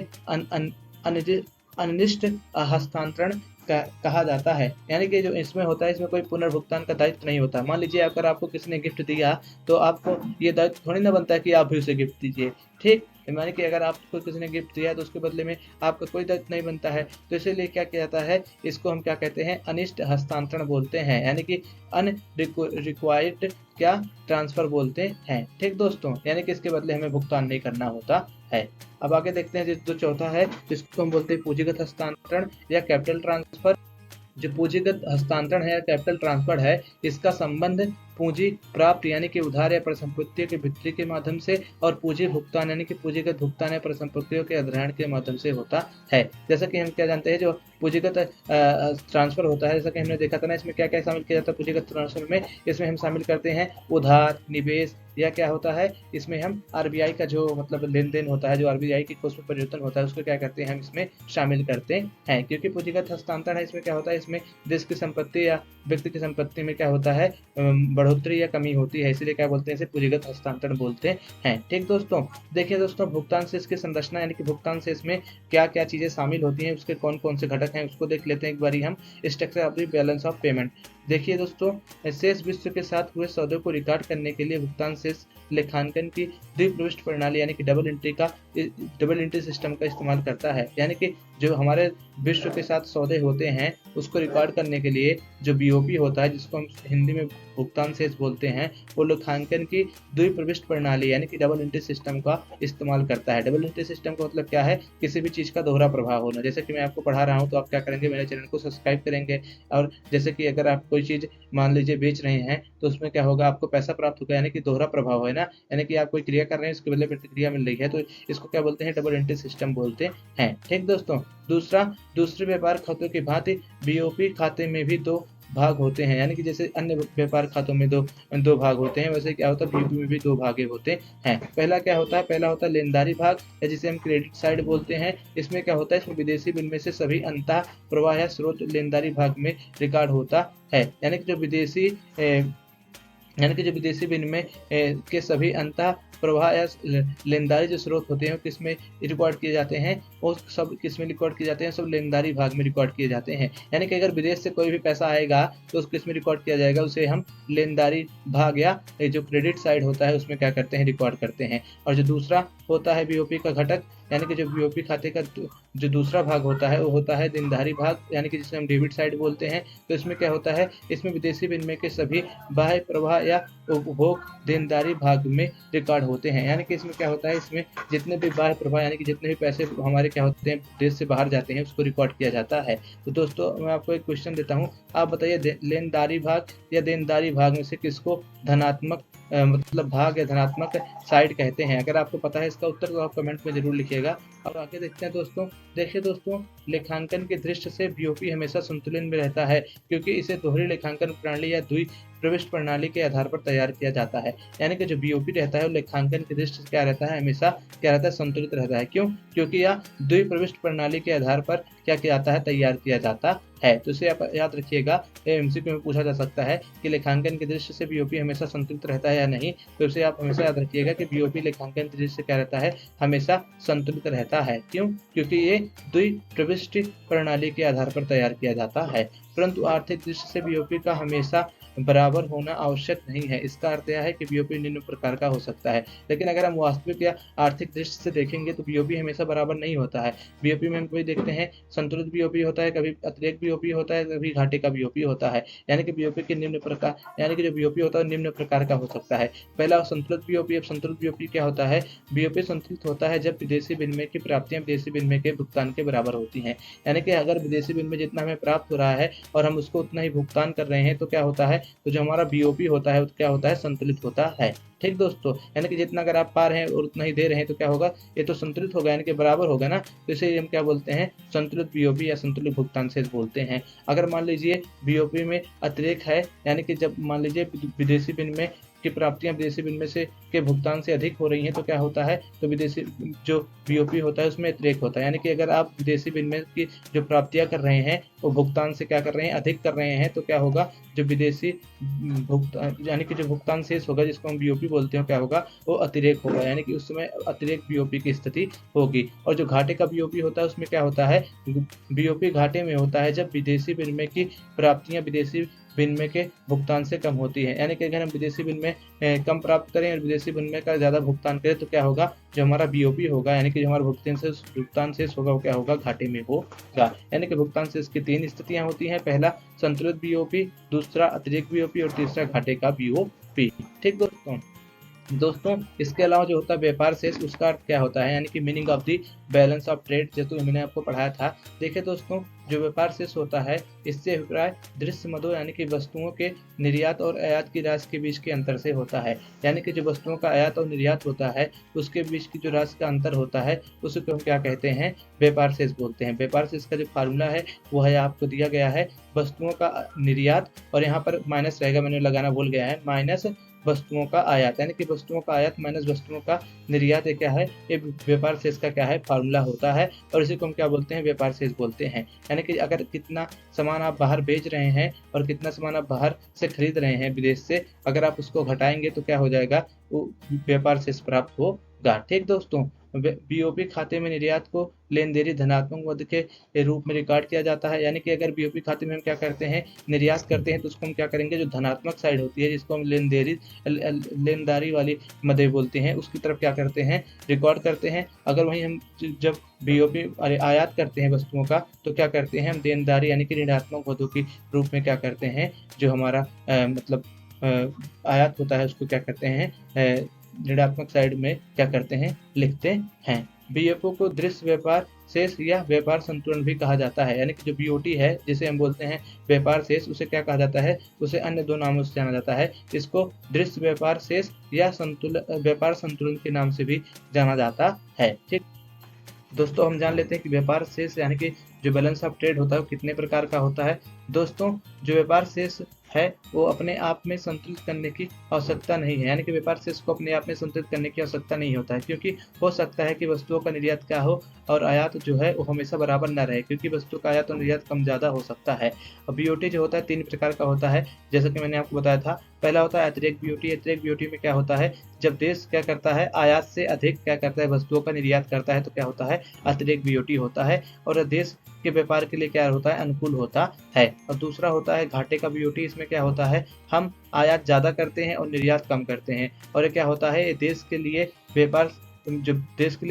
[SPEAKER 1] अनिर्दिष्ट हस्तांतरण कहा जाता है। यानी कि जो इसमें होता है, इसमें कोई पुनर्भुगतान का दायित्व नहीं होता। मान लीजिए अगर आपको किसी ने गिफ्ट दिया तो आपको ये दायित्व थोड़ी ना बनता है कि आप भी उसे गिफ्ट दीजिए। ठीक, माने कि अगर आपको किसी ने गिफ्ट दिया तो उसके बदले में आपका कोई दायित्व नहीं बनता है। तो इसीलिए क्या किया जाता है, इसको हम क्या कहते हैं, अनिष्ट हस्तांतरण बोलते हैं। यानी कि अनरिक्वायर्ड क्या ट्रांसफर बोलते हैं। ठीक दोस्तों, यानी कि इसके बदले हमें भुगतान नहीं करना होता है। अब आगे देखते हैं जो चौथा है, जिसको हम बोलते हैं पूंजीगत हस्तांतरण या कैपिटल ट्रांसफर। जो पूंजीगत हस्तांतरण है या कैपिटल ट्रांसफर है, इसका संबंध पूंजी प्राप्त यानी कि उधार या परिसंपत्तियों की बिक्री के माध्यम से और पूंजी भुगतान यानी कि पूंजीगत भुगतान या परिसंपत्तियों के अधिग्रहण के माध्यम से होता है। जैसा कि हम क्या जानते हैं, जो पूंजीगत ट्रांसफर होता है, जैसा कि हमने देखा था ना, इसमें क्या क्या शामिल किया जाता है पूंजीगत ट्रांसफर में। इसमें हम शामिल करते हैं उधार, निवेश, या क्या होता है, इसमें हम आरबीआई का जो मतलब लेन देन होता है, जो आरबीआई की कोष में परिवर्तन होता है, उसको क्या करते हैं, हम इसमें शामिल करते हैं। क्योंकि पूंजीगत हस्तांतरण है, इसमें क्या होता है, इसमें देश की संपत्ति या व्यक्ति की संपत्ति में क्या होता है, बढ़ोतरी या कमी होती है, इसलिए क्या बोलते हैं, इसे पूंजीगत हस्तांतरण बोलते हैं। ठीक दोस्तों, देखिए दोस्तों, भुगतान से इसकी संरचना यानी कि भुगतान से इसमें क्या क्या चीजें शामिल होती हैं, उसके कौन कौन से घटक हैं, उसको देख लेते हैं एक बारी हम। Structure of the balance of payment. देखिए दोस्तों, शेष विश्व के साथ हुए सौदों को रिकॉर्ड करने के लिए भुगतान शेष लेखांकन की द्विप्रविष्ट प्रणाली यानी कि डबल एंट्री सिस्टम का इस्तेमाल करता है। यानी कि जो हमारे विश्व के साथ सौदे होते हैं उसको रिकॉर्ड करने के लिए जो बीओपी होता है, जिसको हम हिंदी में भुगतान शेष बोलते हैं, वो लेखांकन की द्विप्रविष्टि प्रणाली यानी कि डबल एंट्री सिस्टम का इस्तेमाल करता है। डबल एंट्री सिस्टम का मतलब क्या है? किसी भी चीज़ का दोहरा प्रभाव होना। जैसे कि मैं आपको पढ़ा रहा हूँ तो आप क्या करेंगे, मेरे चैनल को सब्सक्राइब करेंगे, और जैसे कि अगर आप कोई चीज़ मान लीजिए बेच रहे हैं तो उसमें क्या होगा, आपको पैसा प्राप्त होगा, यानी कि दोहरा प्रभाव है ना, यानी कि आप कोई क्रिया कर रहे हैं उसके बदले प्रतिक्रिया मिल रही है, तो इसको क्या बोलते हैं? डबल एंट्री सिस्टम बोलते हैं। ठीक दोस्तों। दूसरे व्यापार खातों की भांति बीओपी खाते में भी दो भाग होते हैं, यानी कि जैसे अन्य व्यापार खातों में दो भाग होते हैं, वैसे क्या होता है बीओपी में भी दो भागे होते हैं। पहला क्या होता है? पहला होता है लेनदारी भाग, या जिसे हम क्रेडिट साइड बोलते हैं। इसमें क्या होता है? इसमें विदेशी विनिमय से सभी अंतः प्रवाह या स्रोत लेनदारी भाग में रिकॉर्ड होता है, यानी कि जो विदेशी विनिमय के सभी अंतः प्रवाह या लेनदारी जो स्रोत होते हैं किसमें रिकॉर्ड किए जाते हैं? वो सब किसमें रिकॉर्ड किए जाते हैं? सब लेनदारी भाग में रिकॉर्ड किए जाते हैं। यानी कि अगर विदेश से कोई भी पैसा आएगा तो उसको किसमें रिकॉर्ड किया जाएगा? उसे हम लेनदारी भाग या जो क्रेडिट साइड होता है उसमें क्या करते हैं? रिकॉर्ड करते हैं। और जो दूसरा होता है बीओपी का घटक, यानी कि जो बीओपी खाते का जो दूसरा भाग होता है वो होता है देनदारी भाग, यानी कि जिसे हम डेबिट साइड बोलते हैं। तो इसमें क्या होता है? इसमें विदेशी विनिमय के सभी बाह्य प्रवाह या उपभोग देनदारी भाग में रिकॉर्ड होते हैं, यानी कि इसमें क्या होता है? इसमें जितने भी बाह्य प्रवाह यानी कि जितने भी पैसे हमारे क्या होते हैं देश से बाहर जाते हैं उसको रिकॉर्ड किया जाता है। तो दोस्तों मैं आपको एक क्वेश्चन देता हूँ, आप बताइए लेनदारी भाग या देनदारी भाग में से किसको धनात्मक मतलब भाग या धनात्मक साइड कहते हैं? अगर आपको पता है इसका उत्तर तो आप कमेंट में जरूर लिखिएगा। अब आगे देखते हैं दोस्तों। देखिए दोस्तों, लेखांकन की दृष्टि से बीओपी हमेशा संतुलन में रहता है, क्योंकि इसे दोहरी लेखांकन प्रणाली या द्विप्रविष्टि प्रणाली के आधार पर तैयार किया जाता है। यानी कि जो बीओपी रहता है वो लेखांकन की दृष्टि से क्या रहता है? हमेशा क्या रहता है? संतुलित रहता है। क्यों? क्योंकि यह द्विप्रविष्टि प्रणाली के आधार पर क्या किया जाता है? तैयार किया जाता है। तो इसे आप याद रखिएगा, एमसीक्यू में पूछा जा सकता है कि लेखांकन की दृष्टि से बीओपी हमेशा संतुलित रहता है या नहीं। तो इसे आप हमेशा याद रखिएगा कि बीओपी लेखांकन की दृष्टि से क्या रहता है? हमेशा संतुलित रहता है। क्यों? क्योंकि ये द्विप्रविष्टि प्रणाली के आधार पर तैयार किया जाता है। परंतु आर्थिक दृष्टि से बीओपी का हमेशा बराबर होना आवश्यक नहीं है। इसका अर्थ यह है कि बीओपी निम्न प्रकार का हो सकता है, लेकिन अगर हम वास्तविक या आर्थिक दृष्टि से देखेंगे तो बीओपी हमेशा बराबर नहीं होता है। बीओपी में हम कोई देखते हैं संतुलित बीओपी होता है, कभी अतिरेक बीओपी होता है, कभी घाटे का बीओपी होता है। यानी कि बीओपी के निम्न प्रकार, यानी कि जो बीओपी होता है निम्न प्रकार का हो सकता है। पहला संतुलित बीओपी। अब संतुलित बीओपी क्या होता है? बीओपी संतुलित होता है जब विदेशी विनिमय की प्राप्तियां विदेशी विनिमय के भुगतान के बराबर होती हैं। यानी कि अगर विदेशी विनिमय जितना हमें प्राप्त हो रहा है और हम उसको उतना ही भुगतान कर रहे हैं तो क्या होता है? तो जो हमारा बीओपी होता है वो क्या होता है? संतुलित होता है। ठीक दोस्तों, यानी कि जितना अगर आप पा रहे हैं और उतना ही दे रहे हैं तो क्या होगा? ये तो संतुलित होगा, यानी कि बराबर होगा ना। तो इसे हम क्या बोलते हैं? संतुलित बीओपी या संतुलित भुगतान शेष बोलते हैं। अगर मान लीजिए बीओपी में अतिरेक है, यानी कि जब मान लीजिए विदेशी विनिमय की प्राप्तियां विदेशी विनिमय से के भुगतान से अधिक हो रही हैं तो क्या होता है? तो विदेशी जो बीओपी होता है उसमें अतिरेक होता है। यानी कि अगर आप विदेशी विनिमय की जो प्राप्तियां कर रहे हैं वो भुगतान से क्या कर रहे हैं? अधिक कर रहे हैं, तो क्या होगा? जो विदेशी भुगतान यानी कि जो भुगतान शेष होगा जिसको हम बीओपी बोलते हैं क्या होगा? वो अतिरेक होगा, यानी कि उस समय अतिरेक बीओपी की स्थिति होगी। और जो घाटे का बीओपी होता है उसमें क्या होता है? बीओपी घाटे में होता है जब विदेशी विनिमय की प्राप्तियां विदेशी विनिमय के भुगतान से कम होती है। यानी कि अगर हम विदेशी विनिमय कम प्राप्त करें और विदेशी विनिमय का ज़्यादा भुगतान करें तो क्या होगा? जो हमारा बीओपी होगा यानी कि जो हमारा भुगतान शेष होगा वो क्या होगा? घाटे में होगा। यानी कि भुगतान शेष की 3 स्थितियां होती हैं। पहला संतुलित बीओपी, दूसरा अतिरिक्त बीओपी और तीसरा घाटे का बीओपी। ठीक दोस्तों इसके अलावा जो होता है व्यापार शेष, उसका अर्थ क्या होता है? यानी कि meaning of the balance of trade, जैसे मैंने आपको पढ़ाया था। देखिए दोस्तों, जो व्यापार शेष होता है इससे अभिप्राय दृश्य मदों यानी कि वस्तुओं के निर्यात और आयात की राशि के बीच के अंतर से होता है। यानी कि जो वस्तुओं का आयात और निर्यात होता है उसके बीच की जो राशि का अंतर होता है उसको हम क्या कहते हैं? व्यापार शेष बोलते हैं। व्यापार शेष का जो फार्मूला है वो है आपको दिया गया है, वस्तुओं का निर्यात, और यहाँ पर माइनस रहेगा, मैंने लगाना भूल गया है, माइनस वस्तुओं का आयात, यानी कि वस्तुओं का आयात माइनस वस्तुओं का निर्यात। ये क्या है? ये व्यापार शेष का क्या है? फार्मूला होता है, और इसी को हम क्या बोलते हैं? व्यापार शेष बोलते हैं। यानी कि अगर कितना सामान आप बाहर बेच रहे हैं और कितना सामान आप बाहर से खरीद रहे हैं विदेश से, अगर आप उसको घटाएंगे तो क्या हो जाएगा? वो व्यापार शेष प्राप्त होगा। ठीक दोस्तों, बीओपी खाते में निर्यात को लेनदेनी धनात्मक मद के रूप में रिकॉर्ड किया जाता है। यानी कि अगर बीओपी खाते में हम क्या करते हैं, निर्यात करते हैं, तो उसको हम क्या करेंगे, जो धनात्मक साइड होती है जिसको हम लेनदारी वाली मदें बोलते हैं, उसकी तरफ क्या करते हैं, रिकॉर्ड करते हैं। अगर वहीं हम जब बीओपी आयात करते हैं वस्तुओं का, तो क्या करते हैं, हम देनदारी यानी कि ऋणात्मक मदों के रूप में क्या करते हैं, जो हमारा मतलब आयात होता है उसको क्या करते हैं, ऋणात्मक साइड में क्या करते हैं, लिखते हैं। बीएफओ को दृश्य व्यापार शेष या व्यापार संतुलन भी कहा जाता है। यानी कि जो बीओटी है जिसे हम बोलते हैं व्यापार शेष, उसे क्या कहा जाता है, उसे अन्य दो नामों से जाना जाता है। इसको दृश्य व्यापार शेष या व्यापार संतुलन के नाम से भी जाना जाता है। ठीक दोस्तों, हम जान लेते हैं कि व्यापार शेष यानी कि जो बैलेंस ऑफ ट्रेड होता है वो कितने प्रकार का होता है। दोस्तों, जो व्यापार शेष है वो अपने आप में संतुलित करने की आवश्यकता नहीं है। यानी कि व्यापार शेष को अपने आप में संतुलित करने की आवश्यकता नहीं होता है, क्योंकि हो सकता है कि वस्तुओं का निर्यात क्या हो और आयात जो है वो हमेशा बराबर ना रहे, क्योंकि वस्तु का आयात और निर्यात कम ज़्यादा हो सकता है। और बीओटी जो होता है 3 प्रकार का होता है, जैसा कि मैंने आपको बताया था। पहला होता है अतिरेक बीओटी। अतिरेक बीओटी में क्या होता है, जब देश क्या करता है, आयात से अधिक क्या करता है, वस्तुओं का निर्यात करता है, तो क्या होता है, अतिरेक बीओटी होता है और देश के व्यापार के लिए क्या होता है, अनुकूल होता है। और दूसरा होता है घाटे का बीओटी। इसमें क्या होता है, हम आयात ज़्यादा करते हैं और निर्यात कम करते हैं, और ये क्या होता है, देश के लिए व्यापार जो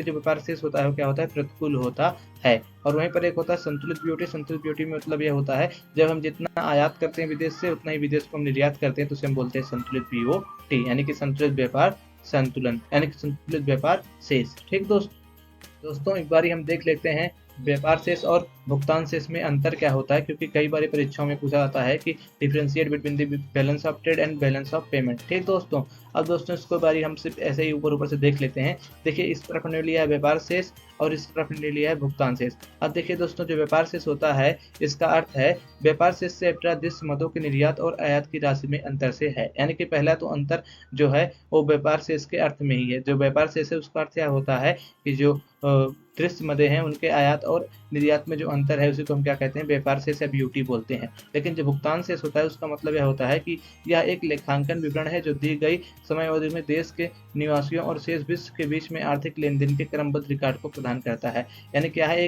[SPEAKER 1] व्यापार शेष होता है वो क्या होता है, प्रतिकूल होता है। और वहीं पर एक होता है संतुलित बीओटी। संतुलित बीओटी में मतलब यह होता है, जब हम जितना आयात करते हैं विदेश से, उतना ही विदेश को हम निर्यात करते हैं, तो उसे हम बोलते हैं संतुलित बीओटी, यानी कि संतुलित व्यापार संतुलन, यानी कि संतुलित व्यापार शेष। ठीक दोस्तों, एक बारी हम देख लेते हैं व्यापार शेष और भुगतान शेष में अंतर क्या होता है, क्योंकि कई बार परीक्षाओं में पूछा जाता है कि differentiate between the balance of trade and balance of payment. ठीक दोस्तों, अब दोस्तों इसको बारी हम सिर्फ ऐसे ही ऊपर से देख लेते हैं। देखिए, इस तरफ हमने लिया है व्यापार शेष और इस तरफ हमने लिया है भुगतान शेष। अब देखिए दोस्तों, जो व्यापार शेष होता है इसका अर्थ है व्यापार शेष से अठारह दृश्य मदों के निर्यात और आयात की राशि में अंतर से है। यानी कि पहला तो अंतर जो है वो व्यापार शेष के अर्थ में ही है। जो व्यापार शेष है उसका अर्थ क्या होता है कि जो दृश्य मदें हैं उनके आयात और निर्यात में जो अंतर है उसी को हम क्या कहते हैं, व्यापार शेष या बीओटी बोलते हैं। लेकिन जो भुगतान शेष होता है उसका मतलब यह होता है कि यह एक लेखांकन विवरण है जो दी गई समय अवधि में देश के निवासियों और शेष विश्व के बीच में आर्थिक लेन देन के क्रमबद्ध रिकॉर्ड को प्रदान करता है। यानी क्या है,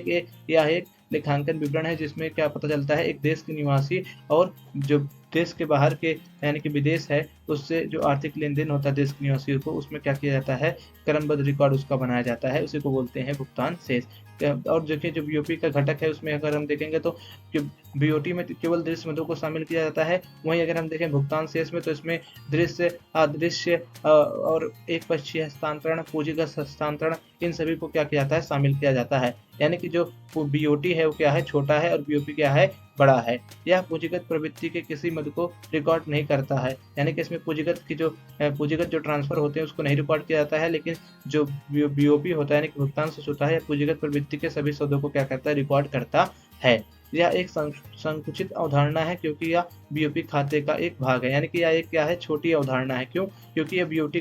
[SPEAKER 1] यह एक लेखांकन विवरण है जिसमें क्या पता चलता है, एक देश के निवासी और जो देश के बाहर के यानी कि विदेश है उससे जो आर्थिक लेन देन होता है देश के निवासियों को, उसमें क्या किया जाता है, क्रमबद्ध रिकॉर्ड उसका बनाया जाता है, उसी को बोलते हैं भुगतान शेष। और देखिए, जो बीओपी का घटक है उसमें अगर हम देखेंगे तो बीओटी में केवल दृश्य मदों को शामिल किया जाता है। वहीं अगर हम देखें भुगतान शेष में, तो इसमें दृश्य, अदृश्य और एक पक्षीय हस्तांतरण, पूंजीगत हस्तांतरण, इन सभी को क्या किया जाता है, शामिल किया जाता है। यानी कि जो बीओटी है वो क्या है, छोटा है और बीओपी क्या है, बड़ा है। यह पूंजीगत प्रवृत्ति के किसी मद को रिकॉर्ड नहीं करता है। यानी कि इसमें पूंजीगत जो ट्रांसफर होते हैं उसको नहीं रिकॉर्ड किया जाता है, लेकिन जो बीओपी होता है यानी कि भुगतान शेष होता है, पूंजीगत प्रवृत्ति के सभी शब्दों को क्या करता है, रिकॉर्ड करता है। यह एक संकुचित अवधारणा है क्योंकि यह बीओपी खाते का एक भाग है। यानी कि यह एक क्या है, छोटी अवधारणा है। क्यों? क्योंकि यह बीओपी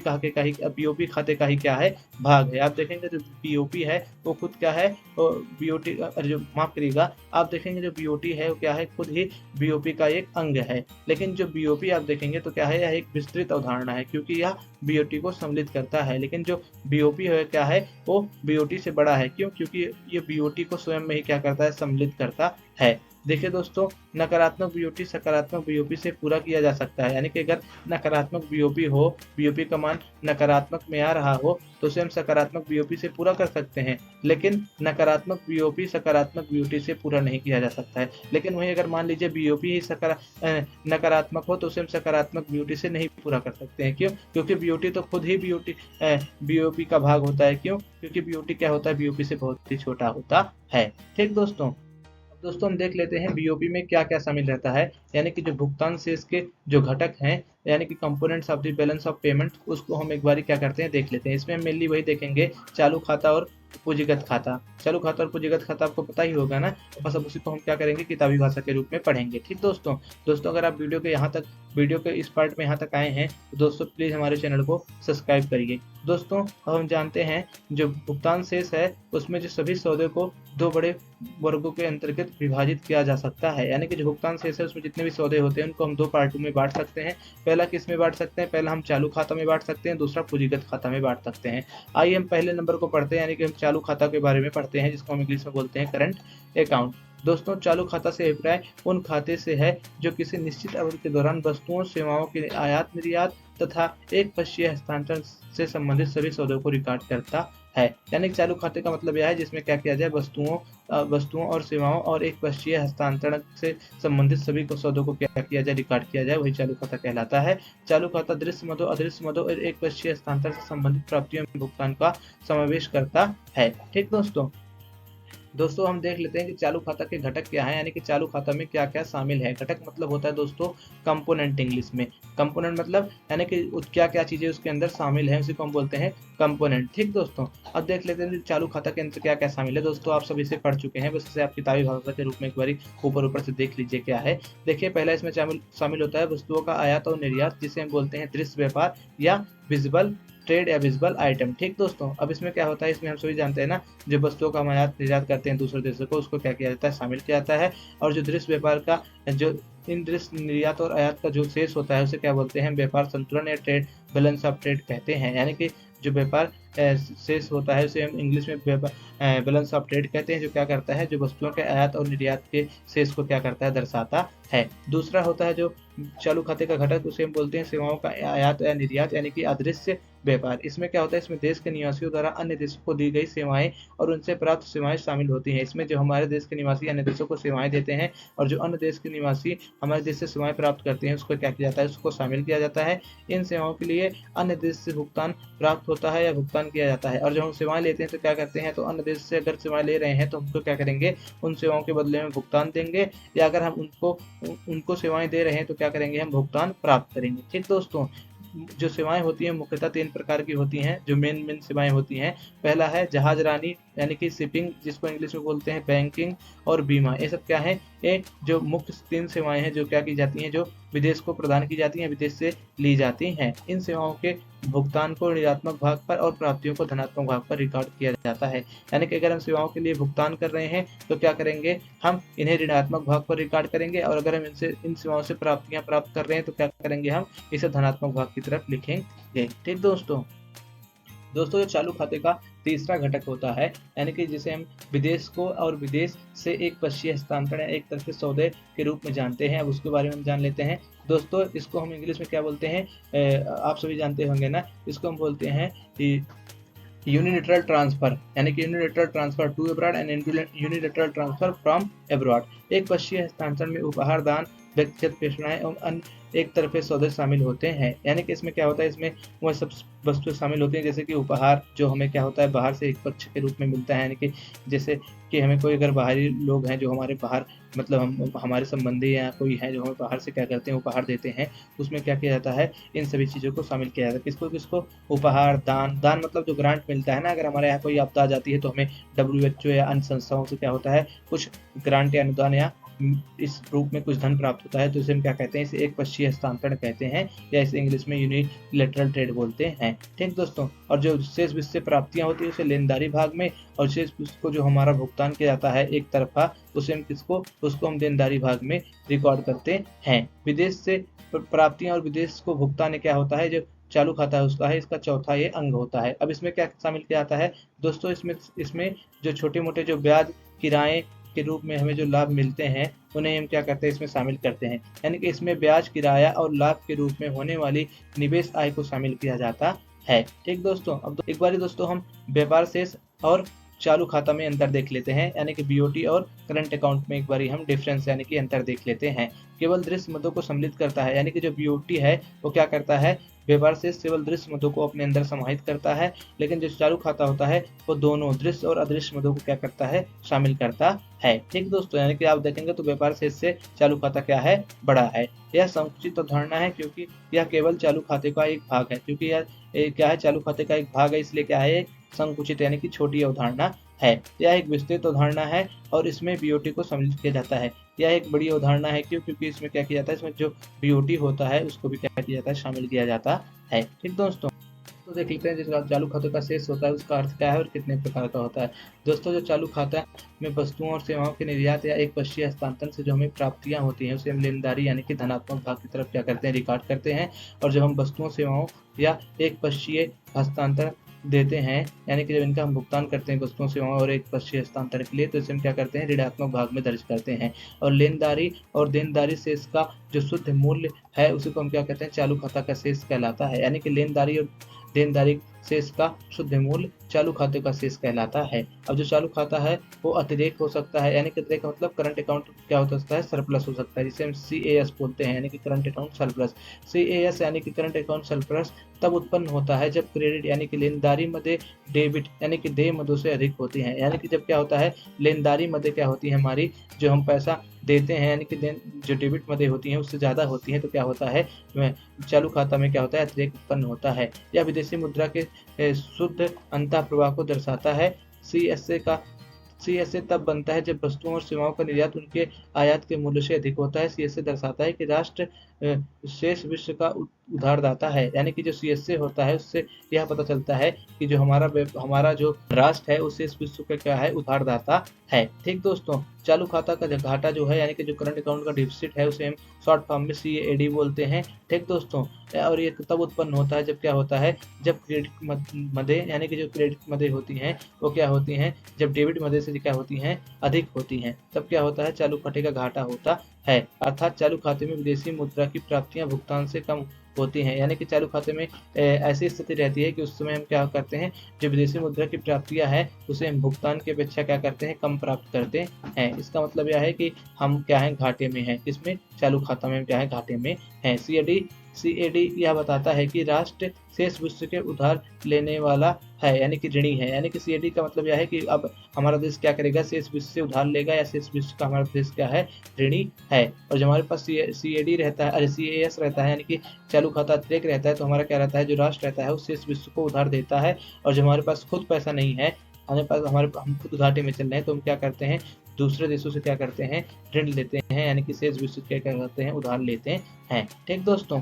[SPEAKER 1] खाते का ही क्या है, भाग है। आप देखेंगे जो बीओपी है वो खुद क्या है, बीओटी जो माफ करिएगा, आप देखेंगे जो बीओटी है वो क्या है, खुद ही बीओपी का एक अंग है। लेकिन जो बीओपी आप देखेंगे तो क्या है, यह एक विस्तृत अवधारणा है क्योंकि यह बीओटी को सम्मिलित करता है। लेकिन जो बीओपी है क्या है, वो बीओटी से बड़ा है। क्यों? क्योंकि ये बीओटी को स्वयं में ही क्या करता है, सम्मिलित करता है। देखिए दोस्तों, नकारात्मक बीओटी सकारात्मक बीओपी से पूरा किया जा सकता है। यानी कि अगर नकारात्मक बीओपी हो, बीओपी का मान नकारात्मक में आ रहा हो, तो उसे हम सकारात्मक बीओपी से पूरा कर सकते हैं। लेकिन नकारात्मक बीओपी सकारात्मक बीओटी से पूरा नहीं किया जा सकता है। लेकिन वहीं अगर मान लीजिए बीओपी ही नकारात्मक हो, तो उसे हम सकारात्मक बीओटी से नहीं पूरा कर सकते हैं। क्यों? क्योंकि बीओटी तो खुद ही बीओपी का भाग होता है। क्यों? क्योंकि बीओटी क्या होता है, बीओपी से बहुत ही छोटा होता है। ठीक दोस्तों, हम देख लेते हैं बीओपी में क्या क्या शामिल रहता है। यानी कि जो भुगतान शेष के जो घटक हैं, यानी कि components of the balance of payment, उसको हम एक बार क्या करते हैं, देख लेते हैं। इसमें हम मेनली वही देखेंगे, चालू खाता और पूंजीगत खाता। चालू खाता और पूंजीगत खाता आपको पता ही होगा ना, बस अब उसी को हम क्या करेंगे किताबी भाषा के रूप में पढ़ेंगे। ठीक दोस्तों, अगर आप वीडियो के इस पार्ट में यहाँ तक आए हैं तो दोस्तों प्लीज़ हमारे चैनल को सब्सक्राइब करिए। दोस्तों अब हम जानते हैं जो भुगतान शेष है उसमें जो सभी सौदे को दो बड़े वर्गों के अंतर्गत विभाजित किया जा सकता है। यानी कि जो भुगतान शेष है उसमें जितने भी सौदे होते हैं उनको हम दो पार्टों में बांट सकते हैं। पहला किस में बांट सकते हैं, पहला हम चालू खाता में बांट सकते हैं, दूसरा पूंजीगत खाता में बांट सकते हैं। आइए हम पहले नंबर को पढ़ते हैं, यानी कि हम चालू खाता के बारे में पढ़ते हैं, जिसको हम इंग्लिश में बोलते हैं करंट अकाउंट। दोस्तों चालू खाता से अभिप्राय उन खाते से है जो किसी निश्चित अवधि के दौरान वस्तुओं सेवाओं के आयात निर्यात तथा एक पक्षीय हस्तांतरण से संबंधित सभी सौदों को रिकॉर्ड करता है। यानी चालू खाते का मतलब यह है जिसमें क्या किया जाए, वस्तुओं और सेवाओं और एक पक्षीय हस्तांतरण से संबंधित सभी सौदों को क्या किया जाए, रिकॉर्ड किया जाए, वही चालू खाता कहलाता है। चालू खाता दृश्य मदों अदृश्य मदों और एक पक्षीय हस्तांतरण से संबंधित प्राप्तियों में भुगतान का समावेश करता है। ठीक दोस्तों हम देख लेते हैं कि चालू खाता के घटक क्या है, यानी कि चालू खाता में क्या क्या शामिल है। घटक मतलब होता है दोस्तों कंपोनेंट, इंग्लिश में कंपोनेंट मतलब यानी कि क्या क्या चीजें उसके अंदर शामिल है, उसी को हम बोलते हैं कंपोनेंट। ठीक दोस्तों, अब देख लेते हैं चालू खाता के अंदर क्या क्या शामिल है। दोस्तों आप सभी से पढ़ चुके हैं, बस इसे आप किताबी भाषा के रूप में एक बार ऊपर से देख लीजिए क्या है। देखिए पहला इसमें शामिल होता है वस्तुओं का आयात और निर्यात, जिसे हम बोलते हैं दृश्य व्यापार या विजिबल ट्रेड या विजिबल आइटम। ठीक दोस्तों, अब इसमें क्या होता है, इसमें हम सभी जानते हैं ना, जो वस्तुओं का हम आयात निर्यात करते हैं दूसरे देशों को, उसको क्या किया जाता है, शामिल किया जाता है। और जो दृश्य व्यापार का जो इन दृश्य निर्यात और आयात का जो शेष होता है उसे क्या बोलते हैं, व्यापार संतुलन या ट्रेड बैलेंस ऑफ ट्रेड कहते हैं। यानी कि जो व्यापार शेष होता है उसे हम इंग्लिश में बैलेंस ऑफ ट्रेड कहते हैं, जो क्या करता है, जो वस्तुओं के आयात और निर्यात के शेष को क्या करता है, दर्शाता है। दूसरा होता है जो चालू खाते का घटक, उसे हम बोलते हैं सेवाओं का आयात या निर्यात, यानी कि अदृश्य व्यापार। इसमें क्या होता है, इसमें देश के निवासियों द्वारा अन्य देशों को दी गई सेवाएं और उनसे प्राप्त सेवाएं शामिल होती हैं। इसमें जो हमारे देश के निवासी अन्य देशों को सेवाएं देते हैं और जो अन्य देश के निवासी हमारे देश से सेवाएं प्राप्त करते हैं उसको क्या किया जाता है, उसको शामिल किया जाता है। इन सेवाओं के लिए अन्य देश से भुगतान प्राप्त होता है या भुगतान किया जाता है। और जब हम सेवाएं लेते हैं तो क्या करते हैं, तो अन्य देश से अगर सेवाएं ले रहे हैं तो हमको क्या करेंगे, उन सेवाओं के बदले में भुगतान देंगे, या अगर हम उनको सेवाएं दे रहे हैं तो क्या करेंगे, हम भुगतान प्राप्त करेंगे। ठीक दोस्तों, जो सेवाएं होती हैं मुख्यतः 3 प्रकार की होती हैं, जो मेन सेवाएं होती हैं। पहला है जहाज रानी यानी कि शिपिंग, जिसको इंग्लिश में बोलते हैं बैंकिंग और बीमा। ये सब क्या है, ये जो मुख्य 3 सेवाएं हैं जो क्या की जाती हैं, जो विदेश को प्रदान की जाती हैं, विदेश से ली जाती हैं। इन सेवाओं के भुगतान को ऋणात्मक भाग पर और प्राप्तियों को धनात्मक भाग पर रिकॉर्ड किया जाता है। यानी कि अगर हम सेवाओं के लिए भुगतान कर रहे हैं तो क्या करेंगे, हम इन्हें ऋणात्मक भाग पर रिकॉर्ड करेंगे, और अगर हम इन सेवाओं से प्राप्तियां प्राप्त कर रहे हैं तो क्या करेंगे, हम इसे धनात्मक भाग की तरफ लिखेंगे। ठीक दोस्तों, जो चालू खाते का तीसरा घटक होता है, यानी कि जिसे हम विदेश को और विदेश से एक पक्षीय हस्तांतरण या एक तरह के सौदे के रूप में जानते हैं, अब उसके बारे में हम जान लेते हैं। दोस्तों इसको हम इंग्लिश में क्या बोलते हैं, आप सभी जानते होंगे ना, इसको हम बोलते हैं यूनिलैटरल ट्रांसफर, यानी कि unilateral transfer to abroad and unilateral transfer from abroad. एक पक्षीय हस्तांतरण में उपहार दान, व्यक्तिगत प्रेषणाएं और अन्य एक तरफे सौदे शामिल होते हैं। यानी कि इसमें क्या होता है, इसमें वह सब वस्तुएं शामिल होती हैं, जैसे कि उपहार जो हमें क्या होता है बाहर से एक पक्ष के रूप में मिलता है, यानी कि जैसे कि हमें कोई अगर बाहरी लोग हैं जो हमारे बाहर मतलब हमारे संबंधी या कोई है जो हमें बाहर से क्या करते हैं, उपहार देते हैं, उसमें क्या किया जाता है, इन सभी चीज़ों को शामिल किया जाता है। किसको उपहार, दान मतलब जो ग्रांट मिलता है ना, अगर हमारे यहाँ कोई आपदा आ जाती है तो हमें WHO या अन्य संस्थाओं से क्या होता है, कुछ ग्रांट या अनुदान या इस रूप में कुछ धन प्राप्त होता है, तो इसे हम क्या कहते हैं, इसे एक पक्षीय हस्तांतरण कहते हैं, या इसे इंग्लिश में यूनिलैटरल ट्रेड बोलते हैं। ठीक दोस्तों, और जो शेष वित्त से प्राप्तियां होती है उसे लेनदारी भाग में, और शेष वित्त को जो हमारा भुगतान किया जाता है एक तरफा, उसे हम उसको हम देनदारी भाग में रिकॉर्ड करते हैं। विदेश से प्राप्तियां और विदेश को भुगतान क्या होता है, जो चालू खाता है उसका है, इसका चौथा ये अंग होता है। अब इसमें क्या शामिल किया जाता है दोस्तों, इसमें जो छोटे मोटे जो ब्याज किराए के रूप में हमें जो लाभ मिलते हैं उन्हें हम क्या करते हैं, इसमें शामिल करते हैं। यानी कि इसमें ब्याज, किराया और लाभ के रूप में होने वाली निवेश आय को शामिल किया जाता है। ठीक दोस्तों, अब एक बार दोस्तों हम व्यापार शेष और चालू खाता में अंतर देख लेते हैं, यानी कि BOT और करंट अकाउंट में एक बारी हम डिफरेंस यानी कि अंतर देख लेते हैं। केवल दृश्य मदों को सम्मिलित करता है, यानी कि जो BOT है वो क्या करता है, व्यापार शेष केवल दृश्य मदों को अपने अंदर समाहित करता है, लेकिन जो चालू खाता होता है वो दोनों दृश्य और अदृश्य मदों को क्या करता है, शामिल करता है। ठीक दोस्तों, यानी कि आप देखेंगे तो व्यापार शेष से चालू खाता क्या है, बड़ा है। यह संकुचित अवधारणा है क्योंकि यह केवल चालू खाते का एक भाग है, क्योंकि यह क्या है, चालू खाते का एक भाग है, इसलिए क्या है, संकुचित यानी कि छोटी अवधारणा है। यह एक विस्तृत अवधारणा है और इसमें बीओटी को सम्मिलित किया जाता है। यह एक बड़ी अवधारणा है क्योंकि इसमें क्या किया जाता है, इसमें जो बीओटी होता है उसको भी क्या किया जाता है, शामिल किया जाता है। ठीक दोस्तों, तो देख लेते हैं जिसका चालू खाते का शेष होता है उसका अर्थ क्या है और कितने प्रकार का होता है। दोस्तों, जो चालू खाता में वस्तुओं और सेवाओं के निर्यात या एक पक्षीय हस्तांतरण से जो हमें प्राप्तियां होती हैं उसे हम लेनदारी यानी कि धनात्मक भाग की तरफ क्या करते हैं, रिकॉर्ड करते हैं। और जब हम वस्तुओं सेवाओं या एक पक्षीय हस्तांतरण देते हैं, यानी कि जब इनका हम भुगतान करते हैं वस्तुओं सेवाओं और एक पक्षीय हस्तांतरण के लिए, तो इसे हम क्या करते हैं, ऋणात्मक भाग में दर्ज करते हैं। और लेनदारी और देनदारी शेष का जो शुद्ध मूल्य है उसी को हम क्या कहते हैं, चालू खाता का शेष कहलाता है। यानी कि लेनदारी और देनदारी शेष का शुद्ध मूल्य चालू खाते का शेष कहलाता है। अब जो चालू खाता है वो अतिरेक हो सकता है, यानी कि अतिरेक का मतलब करंट अकाउंट क्या हो सकता है, सरप्लस हो सकता है, जिसे हम CAS बोलते हैं, यानी कि करंट अकाउंट सरप्लस। CAS यानी कि करंट अकाउंट सरप्लस तब उत्पन्न होता है जब क्रेडिट यानी कि लेनदारी मदे डेबिट यानी कि देय मदों से अधिक होती हैं। यानी कि जब क्या होता है, लेनदारी मदे क्या होती है हमारी, जो हम पैसा देते हैं यानी कि जो डेबिट मदे होती हैं उससे ज़्यादा होती हैं, तो क्या होता है, चालू खाता में क्या होता है, अतिरेक उत्पन्न होता है। या विदेशी मुद्रा के शुद्ध अंतः प्रवाह को दर्शाता है। CSA तब बनता है जब वस्तुओं और सेवाओं का निर्यात उनके आयात के मूल्य से अधिक होता है। CSA दर्शाता है कि राष्ट्र शेष विश्व का उधारदाता है। यानी कि जो CSA होता है उससे यह पता चलता है कि जो हमारा जो राष्ट्र है उस शेष विश्व का क्या है, उधारदाता है। ठीक दोस्तों, चालू खाता का घाटा जो है यानी कि जो करंट अकाउंट का डिफिसिट है उसे हम शॉर्ट फॉर्म में CAD बोलते हैं। ठीक दोस्तों, और ये तब उत्पन्न होता है जब क्या होता है, जब क्रेडिट मदे यानी कि जो क्रेडिट मदे होती हैं वो क्या होती हैं, जब डेबिट मदे से क्या होती हैं, अधिक होती हैं, तब क्या होता है, चालू खाते का घाटा होता है। अर्थात चालू खाते में विदेशी मुद्रा की प्राप्तियां भुगतान से कम होती हैं। यानी कि चालू खाते में ऐसी स्थिति रहती है कि उस समय हम क्या करते हैं, जो विदेशी मुद्रा की प्राप्तियां है उसे हम भुगतान की अपेक्षा क्या करते हैं, कम प्राप्त करते हैं। इसका मतलब यह है कि हम क्या है, घाटे में हैं। इसमें चालू खाता में क्या है, घाटे में है। CAD यह बताता है कि राष्ट्र शेष विश्व के उधार लेने वाला है, यानी कि ऋणी है। यानी कि CAD का मतलब यह है कि अब हमारा देश क्या करेगा, शेष विश्व से उधार लेगा या शेष विश्व का हमारा देश क्या है, ऋणी है। और जब हमारे पास CAD रहता है, अरे CAS रहता है, यानी कि चालू खाता अतिरेक रहता है, तो हमारा क्या रहता है, जो राष्ट्र रहता है वो शेष विश्व को उधार देता है। और जब हमारे पास खुद पैसा नहीं है, हम खुद घाटे में चल रहे हैं, तो हम क्या करते हैं, दूसरे देशों से क्या करते हैं, ऋण लेते हैं, यानी कि शेष विश्व क्या करते हैं, उधार लेते हैं। ठीक दोस्तों,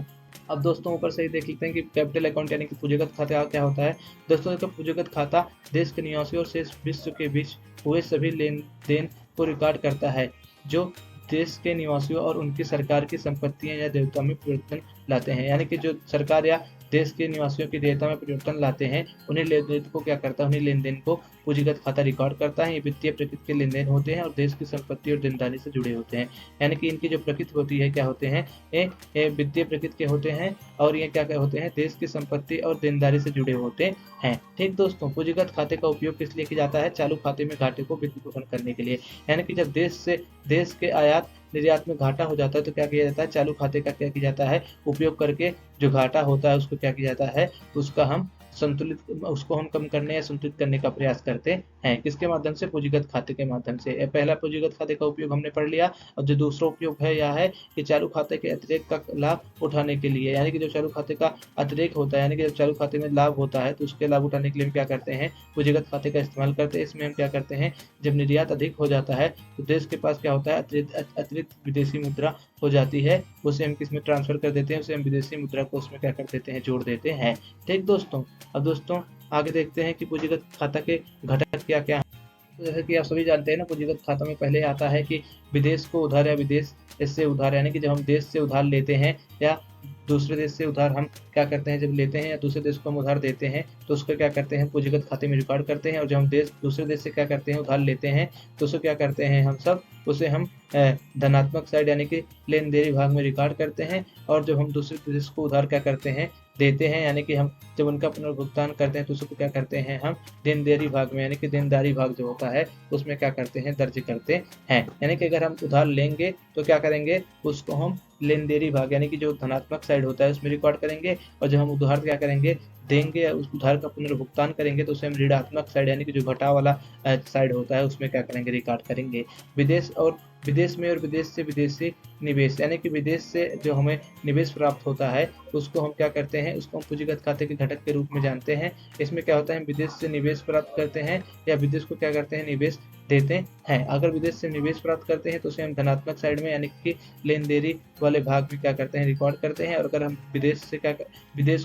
[SPEAKER 1] अब दोस्तों ऊपर से ही देख लेते हैं कि कैपिटल अकाउंट यानी कि पूंजीगत खाता क्या होता है। दोस्तों, इसका पूंजीगत खाता देश के निवासियों और शेष विश्व के बीच हुए सभी लेन देन को रिकॉर्ड करता है जो देश के निवासियों और उनकी सरकार की संपत्तियां या देयता में परिवर्तन लाते हैं। यानी कि जो सरकार या देश के निवासियों की देयता में परिवर्तन लाते हैं, उन्हें लेन देन को क्या करता है, उन्हें लेन देन को पूंजीगत खाता रिकॉर्ड करता है। ये वित्तीय प्रकृति के लेन देन होते हैं और देश की संपत्ति और देनदारी से जुड़े होते हैं। यानी कि इनकी जो प्रकृति होती है क्या होते हैं, ये वित्तीय प्रकृति के होते हैं और ये क्या होते हैं, देश की संपत्ति और देनदारी से जुड़े होते हैं। ठीक दोस्तों, पूंजीगत खाते का उपयोग किस लिए किया जाता है, चालू खाते में घाटे को वित्त पोषण करने के लिए। यानी कि जब देश के आयात निर्यात में घाटा हो जाता है तो क्या किया जाता है, चालू खाते का क्या किया जाता है, उपयोग करके जो घाटा होता है उसको क्या किया जाता है, उसको हम कम करने या संतुलित करने का प्रयास करते हैं। किसके माध्यम से, पूंजीगत खाते के माध्यम से। पहला पूंजीगत खाते का उपयोग हमने पढ़ लिया। और जो दूसरा उपयोग है यह है कि चालू खाते के अतिरेक का लाभ उठाने के लिए। यानी कि जो चालू खाते का अतिरेक होता है, यानी कि जब चालू खाते में लाभ होता है तो उसके लाभ उठाने के लिए हम क्या करते हैं, पूंजीगत खाते का इस्तेमाल करते हैं। इसमें हम क्या करते हैं, जब निर्यात अधिक हो जाता है तो देश के पास क्या होता है, अतिरिक्त विदेशी मुद्रा हो जाती है, उसे हम किसमें ट्रांसफर कर देते हैं, उसे हम विदेशी मुद्रा को उसमें क्या कर देते हैं, जोड़ देते हैं। ठीक दोस्तों, अब दोस्तों आगे देखते हैं कि पूंजीगत खाता के घटक क्या क्या हैं। तो जैसे कि आप सभी जानते हैं ना, पूंजीगत खाता में पहले आता है कि विदेश को उधार या विदेश से उधार, यानी कि जब हम देश से उधार लेते हैं या दूसरे देश से उधार हम क्या करते हैं, जब लेते हैं या दूसरे देश को हम उधार देते हैं तो उसको क्या करते हैं, पूंजीगत खाते में रिकॉर्ड करते हैं। और जब हम दूसरे देश से क्या करते हैं, उधार लेते हैं तो उसको क्या करते हैं, उसे हम धनात्मक साइड यानी कि लेन देन विभाग में रिकॉर्ड करते हैं। और जब हम दूसरे देश को उधार क्या करते हैं, देते हैं, यानी कि हम जब उनका पुनर्भुगतान करते हैं तो उसको क्या करते हैं, हम देनदारी भाग में यानी कि देनदारी भाग जो होता है उसमें क्या करते हैं, दर्ज करते हैं। यानी कि अगर हम उधार लेंगे तो क्या करेंगे, उसको हम लेनदेरी भाग यानी कि जो धनात्मक साइड होता है उसमें रिकॉर्ड करेंगे, और जब हम उधार क्या करेंगे देंगे, उस उधार का पुनर्भुगतान करेंगे तो उसे हम ऋणात्मक साइड यानी कि जो घटा वाला साइड होता है उसमें क्या करेंगे रिकॉर्ड करेंगे। विदेश में और विदेश से विदेशी निवेश यानी कि विदेश से जो हमें निवेश प्राप्त होता है उसको हम क्या करते हैं, उसको हम पूंजीगत खाते के घटक के रूप में जानते हैं। इसमें क्या होता है, हम विदेश से निवेश प्राप्त करते हैं या विदेश को क्या करते हैं, निवेश देते हैं। अगर विदेश से निवेश प्राप्त करते हैं तो उसे हम धनात्मक साइड में यानी कि लेनदेरी वाले भाग में क्या करते हैं, रिकॉर्ड करते हैं। और अगर हम विदेश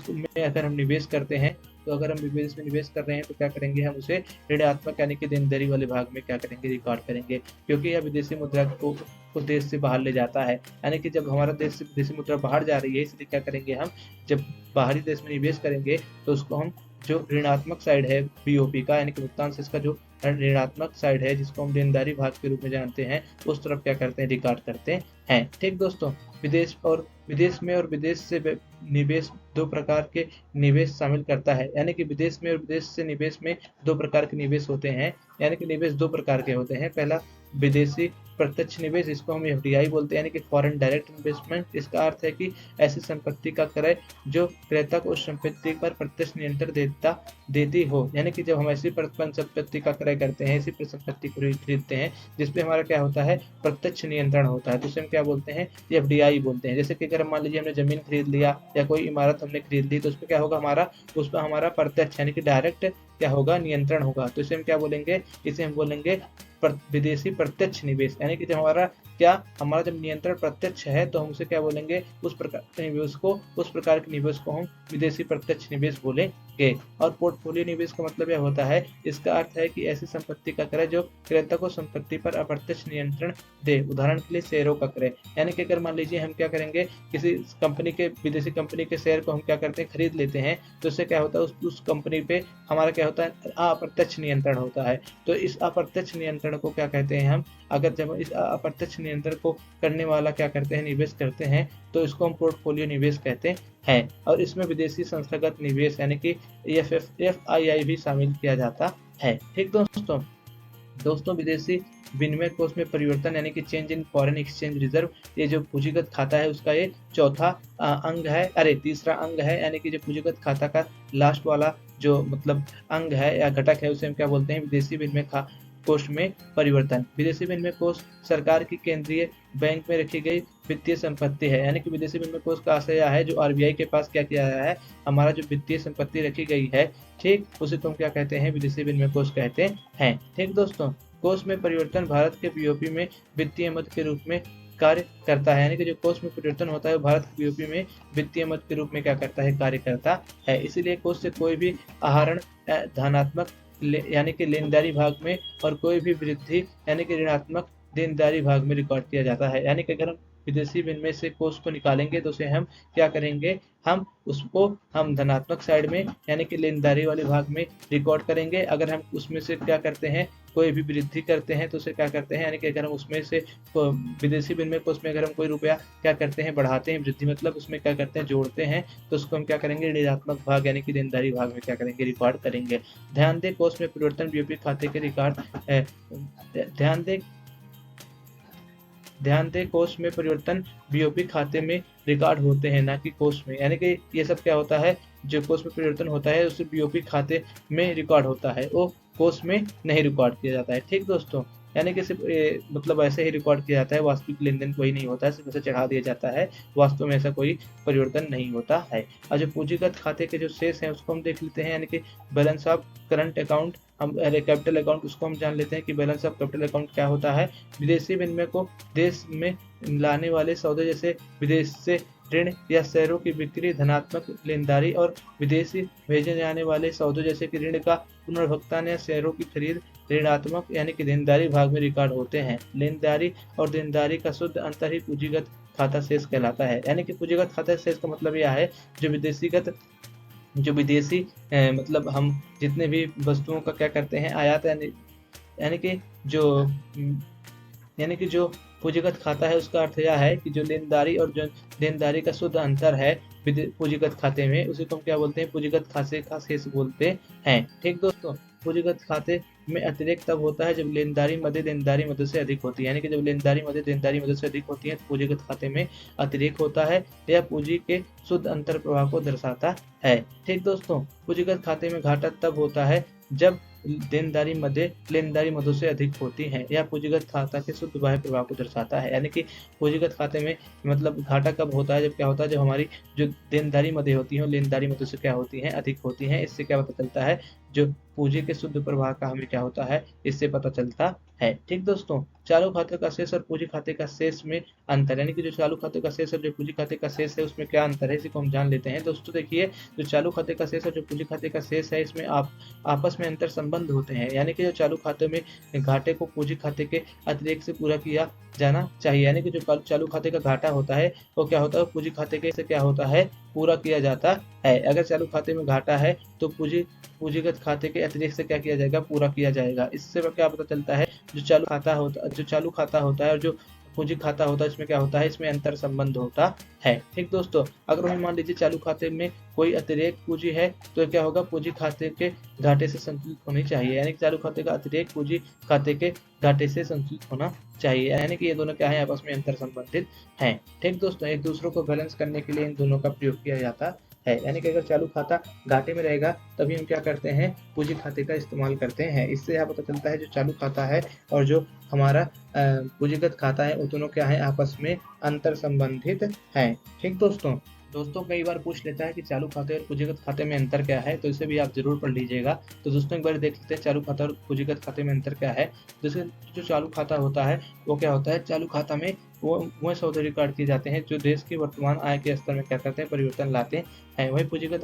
[SPEAKER 1] में अगर हम निवेश करते हैं तो अगर हम विदेश में निवेश कर रहे हैं तो क्या करेंगे, हम उसे ऋणात्मक यानी कि देनदारी वाले भाग में क्या करेंगे, रिकॉर्ड करेंगे, क्योंकि यह विदेशी मुद्रा को देश से बाहर ले जाता है। यानी कि जब हमारा देश से विदेशी मुद्रा बाहर जा रही है, इसलिए क्या करेंगे, हम जब बाहरी देश में निवेश करेंगे तो उसको हम जो ऋणात्मक साइड है बीओपी का यानी कि भुगतान से इसका जो ऋणात्मक साइड है जिसको हम देनदारी भाग के रूप में जानते हैं उस तरफ क्या करते हैं, रिकॉर्ड करते हैं। ठीक दोस्तों, विदेश में और विदेश से निवेश दो प्रकार के निवेश शामिल करता है। यानी कि विदेश में और विदेश से निवेश में दो प्रकार के निवेश होते हैं। यानी कि निवेश दो प्रकार के होते हैं। पहला विदेशी प्रत्यक्ष निवेश, इसको हम एफडीआई बोलते हैं यानी कि फॉरेन डायरेक्ट इन्वेस्टमेंट। इसका अर्थ है कि ऐसी संपत्ति का क्रय जो क्रेता को उस संपत्ति पर प्रत्यक्ष नियंत्रण देती हो। यानी कि जब हम ऐसी संपत्ति का क्रय करते हैं, ऐसी संपत्ति को खरीदते हैं जिसपे हमारा क्या होता है, प्रत्यक्ष नियंत्रण होता है, तो उसे हम क्या बोलते हैं, एफडीआई बोलते हैं। जैसे कि अगर मान लीजिए हमने जमीन खरीद लिया या कोई इमारत हमने खरीद ली तो उस पर क्या होगा, उस पर हमारा प्रत्यक्ष यानी कि डायरेक्ट क्या होगा, नियंत्रण होगा। तो इसे हम क्या बोलेंगे, इसे हम बोलेंगे विदेशी प्रत्यक्ष निवेश। यानी कि जब हमारा जब नियंत्रण प्रत्यक्ष है तो हम उसे क्या बोलेंगे, उस प्रकार के निवेश को हम विदेशी प्रत्यक्ष निवेश बोलेंगे। और पोर्टफोलियो निवेश का मतलब यह होता है, इसका अर्थ है कि ऐसी संपत्ति का क्रय जो क्रेता को संपत्ति पर अप्रत्यक्ष नियंत्रण दे। उदाहरण के लिए शेयरों का क्रय। यानी कि अगर मान लीजिए हम क्या करेंगे, किसी कंपनी के विदेशी कंपनी के शेयर को हम क्या करते हैं, खरीद लेते हैं, तो इससे क्या होता है, उस कंपनी पे हमारा क्या होता है, अप्रत्यक्ष नियंत्रण होता है। तो इस अप्रत्यक्ष नियंत्रण को क्या कहते हैं हम, अगर जब इस अप्रत्यक्ष नियंत्रण को करने वाला क्या करते हैं, निवेश करते हैं, तो इसको हम पोर्टफोलियो निवेश कहते हैं। और इसमें विदेशी संस्थागत निवेश यानी कि एफआईआई भी शामिल किया जाता है। ठीक दोस्तों, विदेशी विनिमय कोष में परिवर्तन यानी कि change in foreign exchange reserve, ये जो पूंजीगत खाता है उसका ये तीसरा अंग है। यानी कि जो पूंजीगत खाता का लास्ट वाला जो मतलब अंग है या घटक है उसे हम क्या बोलते हैं, विदेशी विनिमय कोष में परिवर्तन। विदेशी विनिमय कोष सरकार की केंद्रीय बैंक में रखी गई वित्तीय संपत्ति है। यानी कि विदेशी विनिमय कोष का आशय है जो आरबीआई के पास क्या किया गया है, हमारा जो वित्तीय संपत्ति रखी गई है, ठीक, उसे तुम क्या कहते हैं, विदेशी विनिमय कोष कहते हैं। ठीक दोस्तों, कोष में परिवर्तन भारत के बीओपी में वित्तीय मद के रूप में कार्य करता है। यानी कि जो कोष में परिवर्तन होता है वो भारत के बीओपी में वित्तीय मद के रूप में क्या करता है, कार्य करता है। इसीलिए कोष से कोई भी आहरण धनात्मक यानी कि लेनदारी भाग में और कोई भी वृद्धि यानी कि ऋणात्मक देनदारी भाग में रिकॉर्ड किया जाता है। यानी कि अगर हम विदेशी विनिमय से कोष को निकालेंगे तो उसे हम क्या करेंगे, हम धनात्मक साइड में यानी कि लेनदारी वाले भाग में रिकॉर्ड करेंगे। अगर हम उसमें से क्या करते हैं, कोई भी वृद्धि करते हैं तो उसे क्या करते हैं, यानी कि अगर हम उसमें से विदेशी विनिमय कोष में अगर हम कोई रुपया क्या करते हैं, बढ़ाते हैं, वृद्धि मतलब उसमें क्या करते हैं, जोड़ते हैं, तो उसको हम क्या करेंगे, ऋणात्मक भाग यानी कि देनदारी भाग में क्या करेंगे, रिकॉर्ड करेंगे। ध्यान दें, कोष में परिवर्तन बीओपी खाते के रिकॉर्ड ध्यान दें कोष में परिवर्तन बीओपी खाते में रिकॉर्ड होते हैं, ना कि कोष में। यानी कि ये सब क्या होता है, जो कोष में परिवर्तन होता है उसे बीओपी खाते में रिकॉर्ड होता है, वो कोष में नहीं रिकॉर्ड किया जाता है। ठीक दोस्तों, यानी कि सिर्फ मतलब ऐसे ही रिकॉर्ड किया जाता है, वास्तविक लेन देन कोई नहीं होता है, सिर्फ ऐसे चढ़ा दिया जाता है, वास्तव में ऐसा कोई परिवर्तन नहीं होता है। और जो पूंजीगत खाते के जो शेष हैं उसको हम देख लेते हैं, यानी कि बैलेंस ऑफ करंट अकाउंट, हम कैपिटल अकाउंट उसको हम जान लेते हैं कि बैलेंस ऑफ कैपिटल अकाउंट क्या होता है। विदेशी विनिमय को देश में लाने वाले सौदे जैसे विदेश से ऋण या शेयरों की बिक्री धनात्मक लेनदारी और विदेशी भेजे जाने वाले सौदों जैसे कि ऋण का पुनर्भुगतान या शेयरों की खरीद ऋणात्मक यानी कि देनदारी भाग में रिकॉर्ड होते हैं। लेनदारी और देनदारी का शुद्ध अंतर ही पूंजीगत खाता शेष कहलाता है। यानी कि पूंजीगत खाता शेष का मतलब यह है जो विदेशी मतलब हम जितने भी वस्तुओं का क्या करते हैं, आयात यानी कि जो पूंजीगत खाता है उसका अर्थ यह है कि जो लेनदारी और जो देनदारी का शुद्ध अंतर है पूंजीगत खाते में, उसे तुम क्या बोलते हैं, पूंजीगत खाते का शेष बोलते हैं। ठीक दोस्तों, पूंजीगत खाते में अतिरेक तब होता है जब लेनदारी मदे देनदारी मदों से अधिक होती है, यानी कि जब लेनदारी मदे देनदारी मदों से अधिक होती है तो पूंजीगत खाते में अतिरेक होता है। यह पूंजी के शुद्ध अंतर प्रवाह को दर्शाता है। ठीक दोस्तों, पूंजीगत खाते में घाटा तब होता है जब देनदारी मदे लेनदारी मदों से अधिक होती हैं। यह पूंजीगत खाता के शुद्ध बाह्य प्रवाह को दर्शाता है, यानी कि पूंजीगत खाते में मतलब घाटा कब होता है, जब क्या होता है, जब हमारी जो देनदारी मदें होती हैं लेनदारी मदों से क्या होती हैं, अधिक होती हैं। इससे क्या पता चलता है, जो पूंजी के शुद्ध प्रवाह का हमें क्या होता है, इससे पता चलता है। ठीक दोस्तों, चालू खाते का शेष और पूंजी खाते का शेष में अंतर, यानी कि जो चालू खाते का शेष और जो पूंजी खाते का शेष है उसमें क्या अंतर है, इसी को हम जान लेते हैं। दोस्तों देखिए, जो चालू खाते का शेष और जो पूंजी खाते का शेष है, इसमें आपस में अंतर संबंध होते हैं, यानी कि जो चालू खाते में घाटे को पूंजी खाते के अतिरेक से पूरा किया जाना चाहिए, यानी कि जो चालू खाते का घाटा होता है वो क्या होता है, पूंजी खाते के से क्या होता है, पूरा किया जाता है। अगर चालू खाते में घाटा है तो पूंजीगत खाते के अतिरिक्त से क्या किया जाएगा, पूरा किया जाएगा। इससे क्या पता चलता है, जो चालू खाता होता है और जो पूंजी खाता होता है, इसमें क्या होता है, इसमें अंतर संबंध होता है। ठीक दोस्तों, अगर हम मान लीजिए चालू खाते में कोई अतिरिक्त पूंजी है तो क्या होगा, पूंजी खाते के घाटे से संतुलित होनी चाहिए, यानी कि चालू खाते का अतिरिक्त पूंजी खाते के घाटे से संतुलित होना चाहिए, यानी कि ये दोनों क्या है, आपस में अंतर संबंधित हैं। ठीक दोस्तों, एक दूसरों को बैलेंस करने के लिए इन दोनों का प्रयोग किया जाता है, यानी कि अगर चालू खाता घाटे में रहेगा तभी हम क्या करते हैं, पूंजी खाते का इस्तेमाल करते हैं। इससे यह पता चलता है जो चालू खाता है और जो हमारा पूंजीगत खाता है वो दोनों क्या है, आपस में अंतर संबंधित हैं। ठीक दोस्तों कई बार पूछ लेता है कि चालू खाते और पूंजीगत खाते में अंतर क्या है, तो इसे भी आप जरूर पढ़ लीजिएगा। तो दोस्तों एक बार देख लेते हैं चालू खाता और पूंजीगत खाते में अंतर क्या है। जैसे जो चालू खाता होता है वो क्या होता है, चालू खाता में वो सौदे रिकॉर्ड किए जाते हैं जो देश के वर्तमान आय के स्तर में क्या करते हैं, परिवर्तन लाते हैं। वही पूंजीगत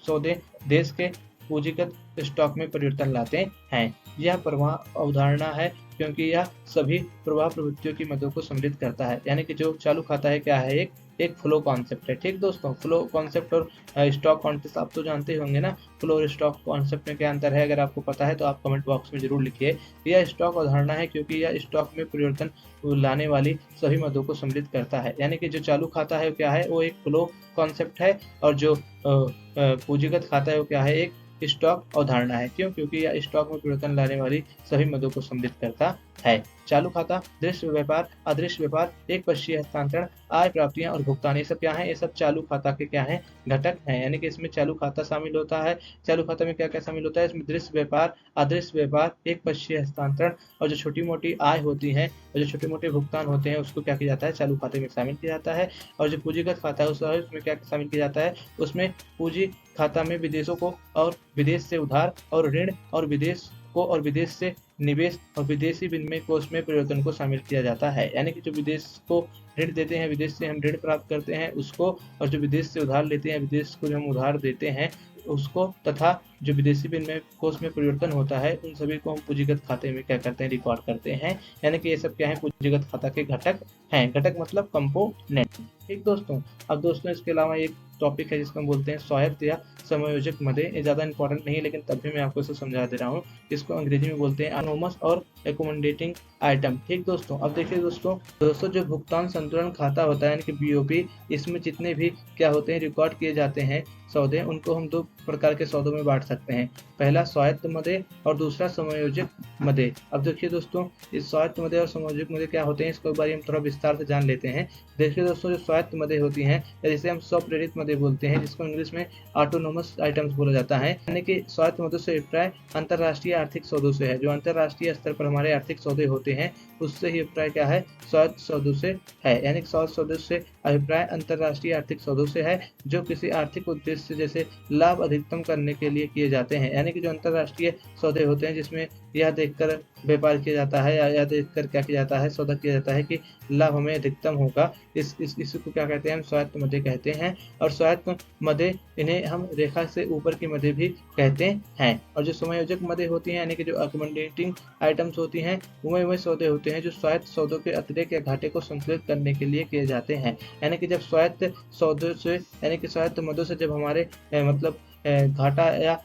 [SPEAKER 1] सौदे देश के पूंजीगत स्टॉक में परिवर्तन लाते हैं। यह प्रवाह अवधारणा है क्योंकि यह सभी प्रवाह प्रवृत्तियों की मदों को सम्मिलित करता है, यानी कि जो चालू खाता है क्या है, एक फ्लो कॉन्सेप्ट है। ठीक दोस्तों, फ्लो कॉन्सेप्ट और स्टॉक कॉन्सेप्ट आप तो जानते होंगे ना, फ्लो और स्टॉक कॉन्सेप्ट में क्या अंतर है, अगर आपको पता है तो आप कमेंट बॉक्स में जरूर लिखिए। यह स्टॉक अवधारणा है क्योंकि यह स्टॉक में परिवर्तन लाने वाली सभी मदों को सम्मिलित करता है, यानी कि जो चालू खाता है वो क्या है, वो एक फ्लो कॉन्सेप्ट है, और जो पूंजीगत खाता है वो क्या है, एक स्टॉक अवधारणा है। क्यों? क्योंकि यह स्टॉक में परिवर्तन लाने वाली सभी मदों को सम्मिलित करता है। चालू खाता, दृश्य व्यापार, अदृश्य व्यापार, एक पक्षीय हस्तांतरण, आय प्राप्तियां और भुगतान, ये सब क्या है, ये सब चालू खाता के क्या है, घटक हैं, यानी कि इसमें चालू खाता शामिल होता है। चालू खाता में क्या क्या शामिल होता है, इसमें दृश्य व्यापार, अदृश्य व्यापार, एक पक्षीय हस्तांतरण और जो छोटी मोटी आय होती है और जो छोटे मोटे भुगतान होते हैं उसको क्या किया जाता है, चालू खाते में शामिल किया जाता है। और जो पूंजीगत खाता है उसमें क्या शामिल किया जाता है, उसमें पूंजी खाता में विदेशों को और विदेश से उधार और ऋण और विदेश को और विदेश से निवेश और विदेशी विनिमय कोष में परिवर्तन को शामिल किया जाता है, यानी कि जो विदेश को ऋण देते हैं, विदेश से हम ऋण प्राप्त करते हैं उसको, और जो विदेश से उधार लेते हैं, विदेश को जो हम उधार देते हैं उसको, तथा जो विदेशी विनिमय कोष में परिवर्तन होता है उन सभी को हम पूंजीगत खाते में क्या करते हैं, रिकॉर्ड करते हैं, यानी कि ये सब क्या है, पूंजीगत खाता के घटक हैं। घटक मतलब कंपोनेंट। ठीक दोस्तों, अब दोस्तों इसके अलावा एक टॉपिक है जिसको हम बोलते हैं स्वायत्त या समायोजक मदे। ये ज़्यादा इंपॉर्टेंट नहीं है लेकिन तब भी मैं आपको इसे समझा दे रहा हूँ। इसको अंग्रेजी में बोलते हैं अनोमस और एकोमोडेटिंग आइटम। ठीक दोस्तों, अब देखिए दोस्तों जो भुगतान संतुलन खाता होता है यानी कि बीओपी, इसमें जितने भी क्या होते हैं, रिकॉर्ड किए जाते हैं सौदे, उनको हम दो प्रकार के सौदों में बांट सकते हैं। पहला स्वायत्त मदे और दूसरा समायोजक मदे। अब देखिए दोस्तों, इस स्वायत्त मदे और समायोजक मदे क्या होते हैं, इसके बारे में हम थोड़ा विस्तार से जान लेते हैं। देखिए दोस्तों, जो स्वायत्त मदे होती हैं जिसे हम स्वप्रेरित मदे बोलते हैं, जिसको इंग्लिश में ऑटोनोमस आइटम्स बोला जाता है, यानी कि स्वायत्त मदों से अभिप्राय अंतरराष्ट्रीय आर्थिक सौदों से है। जो अंतरराष्ट्रीय स्तर पर हमारे आर्थिक सौदे होते हैं उससे ही अभिप्राय क्या है, स्वायत्त सौदों से है, यानी कि स्वायत्त सौदों से अभिप्राय अंतरराष्ट्रीय आर्थिक सौदों से है जो किसी आर्थिक उद्देश्य जैसे लाभ अधिकतम करने के लिए किए जाते हैं। यानी कि जो अंतरराष्ट्रीय सौदे होते हैं जिसमें यह देखकर व्यापार किया जाता है या यह देखकर क्या किया जाता है, सौदा किया जाता है कि लाभ हमें अधिकतम होगा, इसको क्या कहते हैं, हम स्वायत्त मदे कहते हैं। और स्वायत्त मदे, इन्हें हम रेखा से ऊपर की मदे भी कहते हैं। और जो समायोजक मदे होती हैं यानी कि जो अकोमोडेटिंग आइटम्स होती हैं, वह सौदे होते हैं जो स्वायत्त सौदों के अतिरिक्त या घाटे को संतुलित करने के लिए किए जाते हैं। यानी कि जब स्वायत्त सौदों से यानी कि स्वायत्त मदों से जब हमारे मतलब घाटा या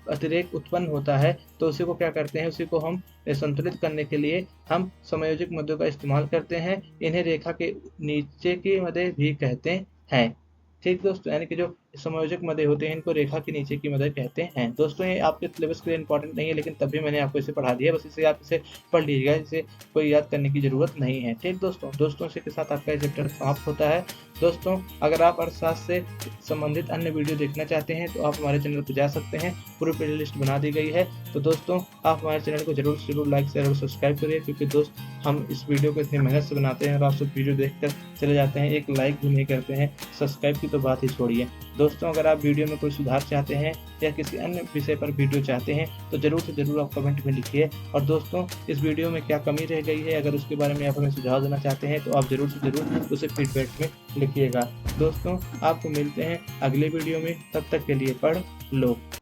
[SPEAKER 1] अतिरेक उत्पन्न होता है तो उसी को क्या करते हैं, उसी को हम संतुलित करने के लिए हम समायोजक मदों का इस्तेमाल करते हैं। इन्हें रेखा के नीचे की मदे भी कहते हैं। ठीक दोस्तों, यानी कि जो समायोजक मदे होते हैं, इनको रेखा के नीचे की मदद कहते हैं। दोस्तों ये आपके सिलेबस के लिए इंपॉर्टेंट नहीं है, लेकिन तब भी मैंने आपको इसे पढ़ा दिया, बस इसे आप इसे पढ़ लीजिएगा, इसे कोई याद करने की ज़रूरत नहीं है। ठीक दोस्तों इसी के साथ आपका ये चैप्टर समाप्त होता है। दोस्तों अगर आप अर्थशास्त्र से संबंधित अन्य वीडियो देखना चाहते हैं तो आप हमारे चैनल पर जा सकते हैं, पूरी प्लेलिस्ट बना दी गई है। तो दोस्तों आप हमारे चैनल को जरूर लाइक शेयर और सब्सक्राइब करिए, क्योंकि दोस्त हम इस वीडियो को इतनी मेहनत से बनाते हैं और आप सब वीडियो देखकर चले जाते हैं, एक लाइक भी नहीं करते हैं, सब्सक्राइब की तो बात ही छोड़िए। दोस्तों अगर आप वीडियो में कोई सुधार चाहते हैं या किसी अन्य विषय पर वीडियो चाहते हैं तो ज़रूर से ज़रूर आप कमेंट में लिखिए। और दोस्तों इस वीडियो में क्या कमी रह गई है, अगर उसके बारे में आप हमें सुझाव देना चाहते हैं तो आप ज़रूर से ज़रूर उसे फीडबैक में लिखिएगा। दोस्तों आपको मिलते हैं अगले वीडियो में, तब तक के लिए पढ़ लो।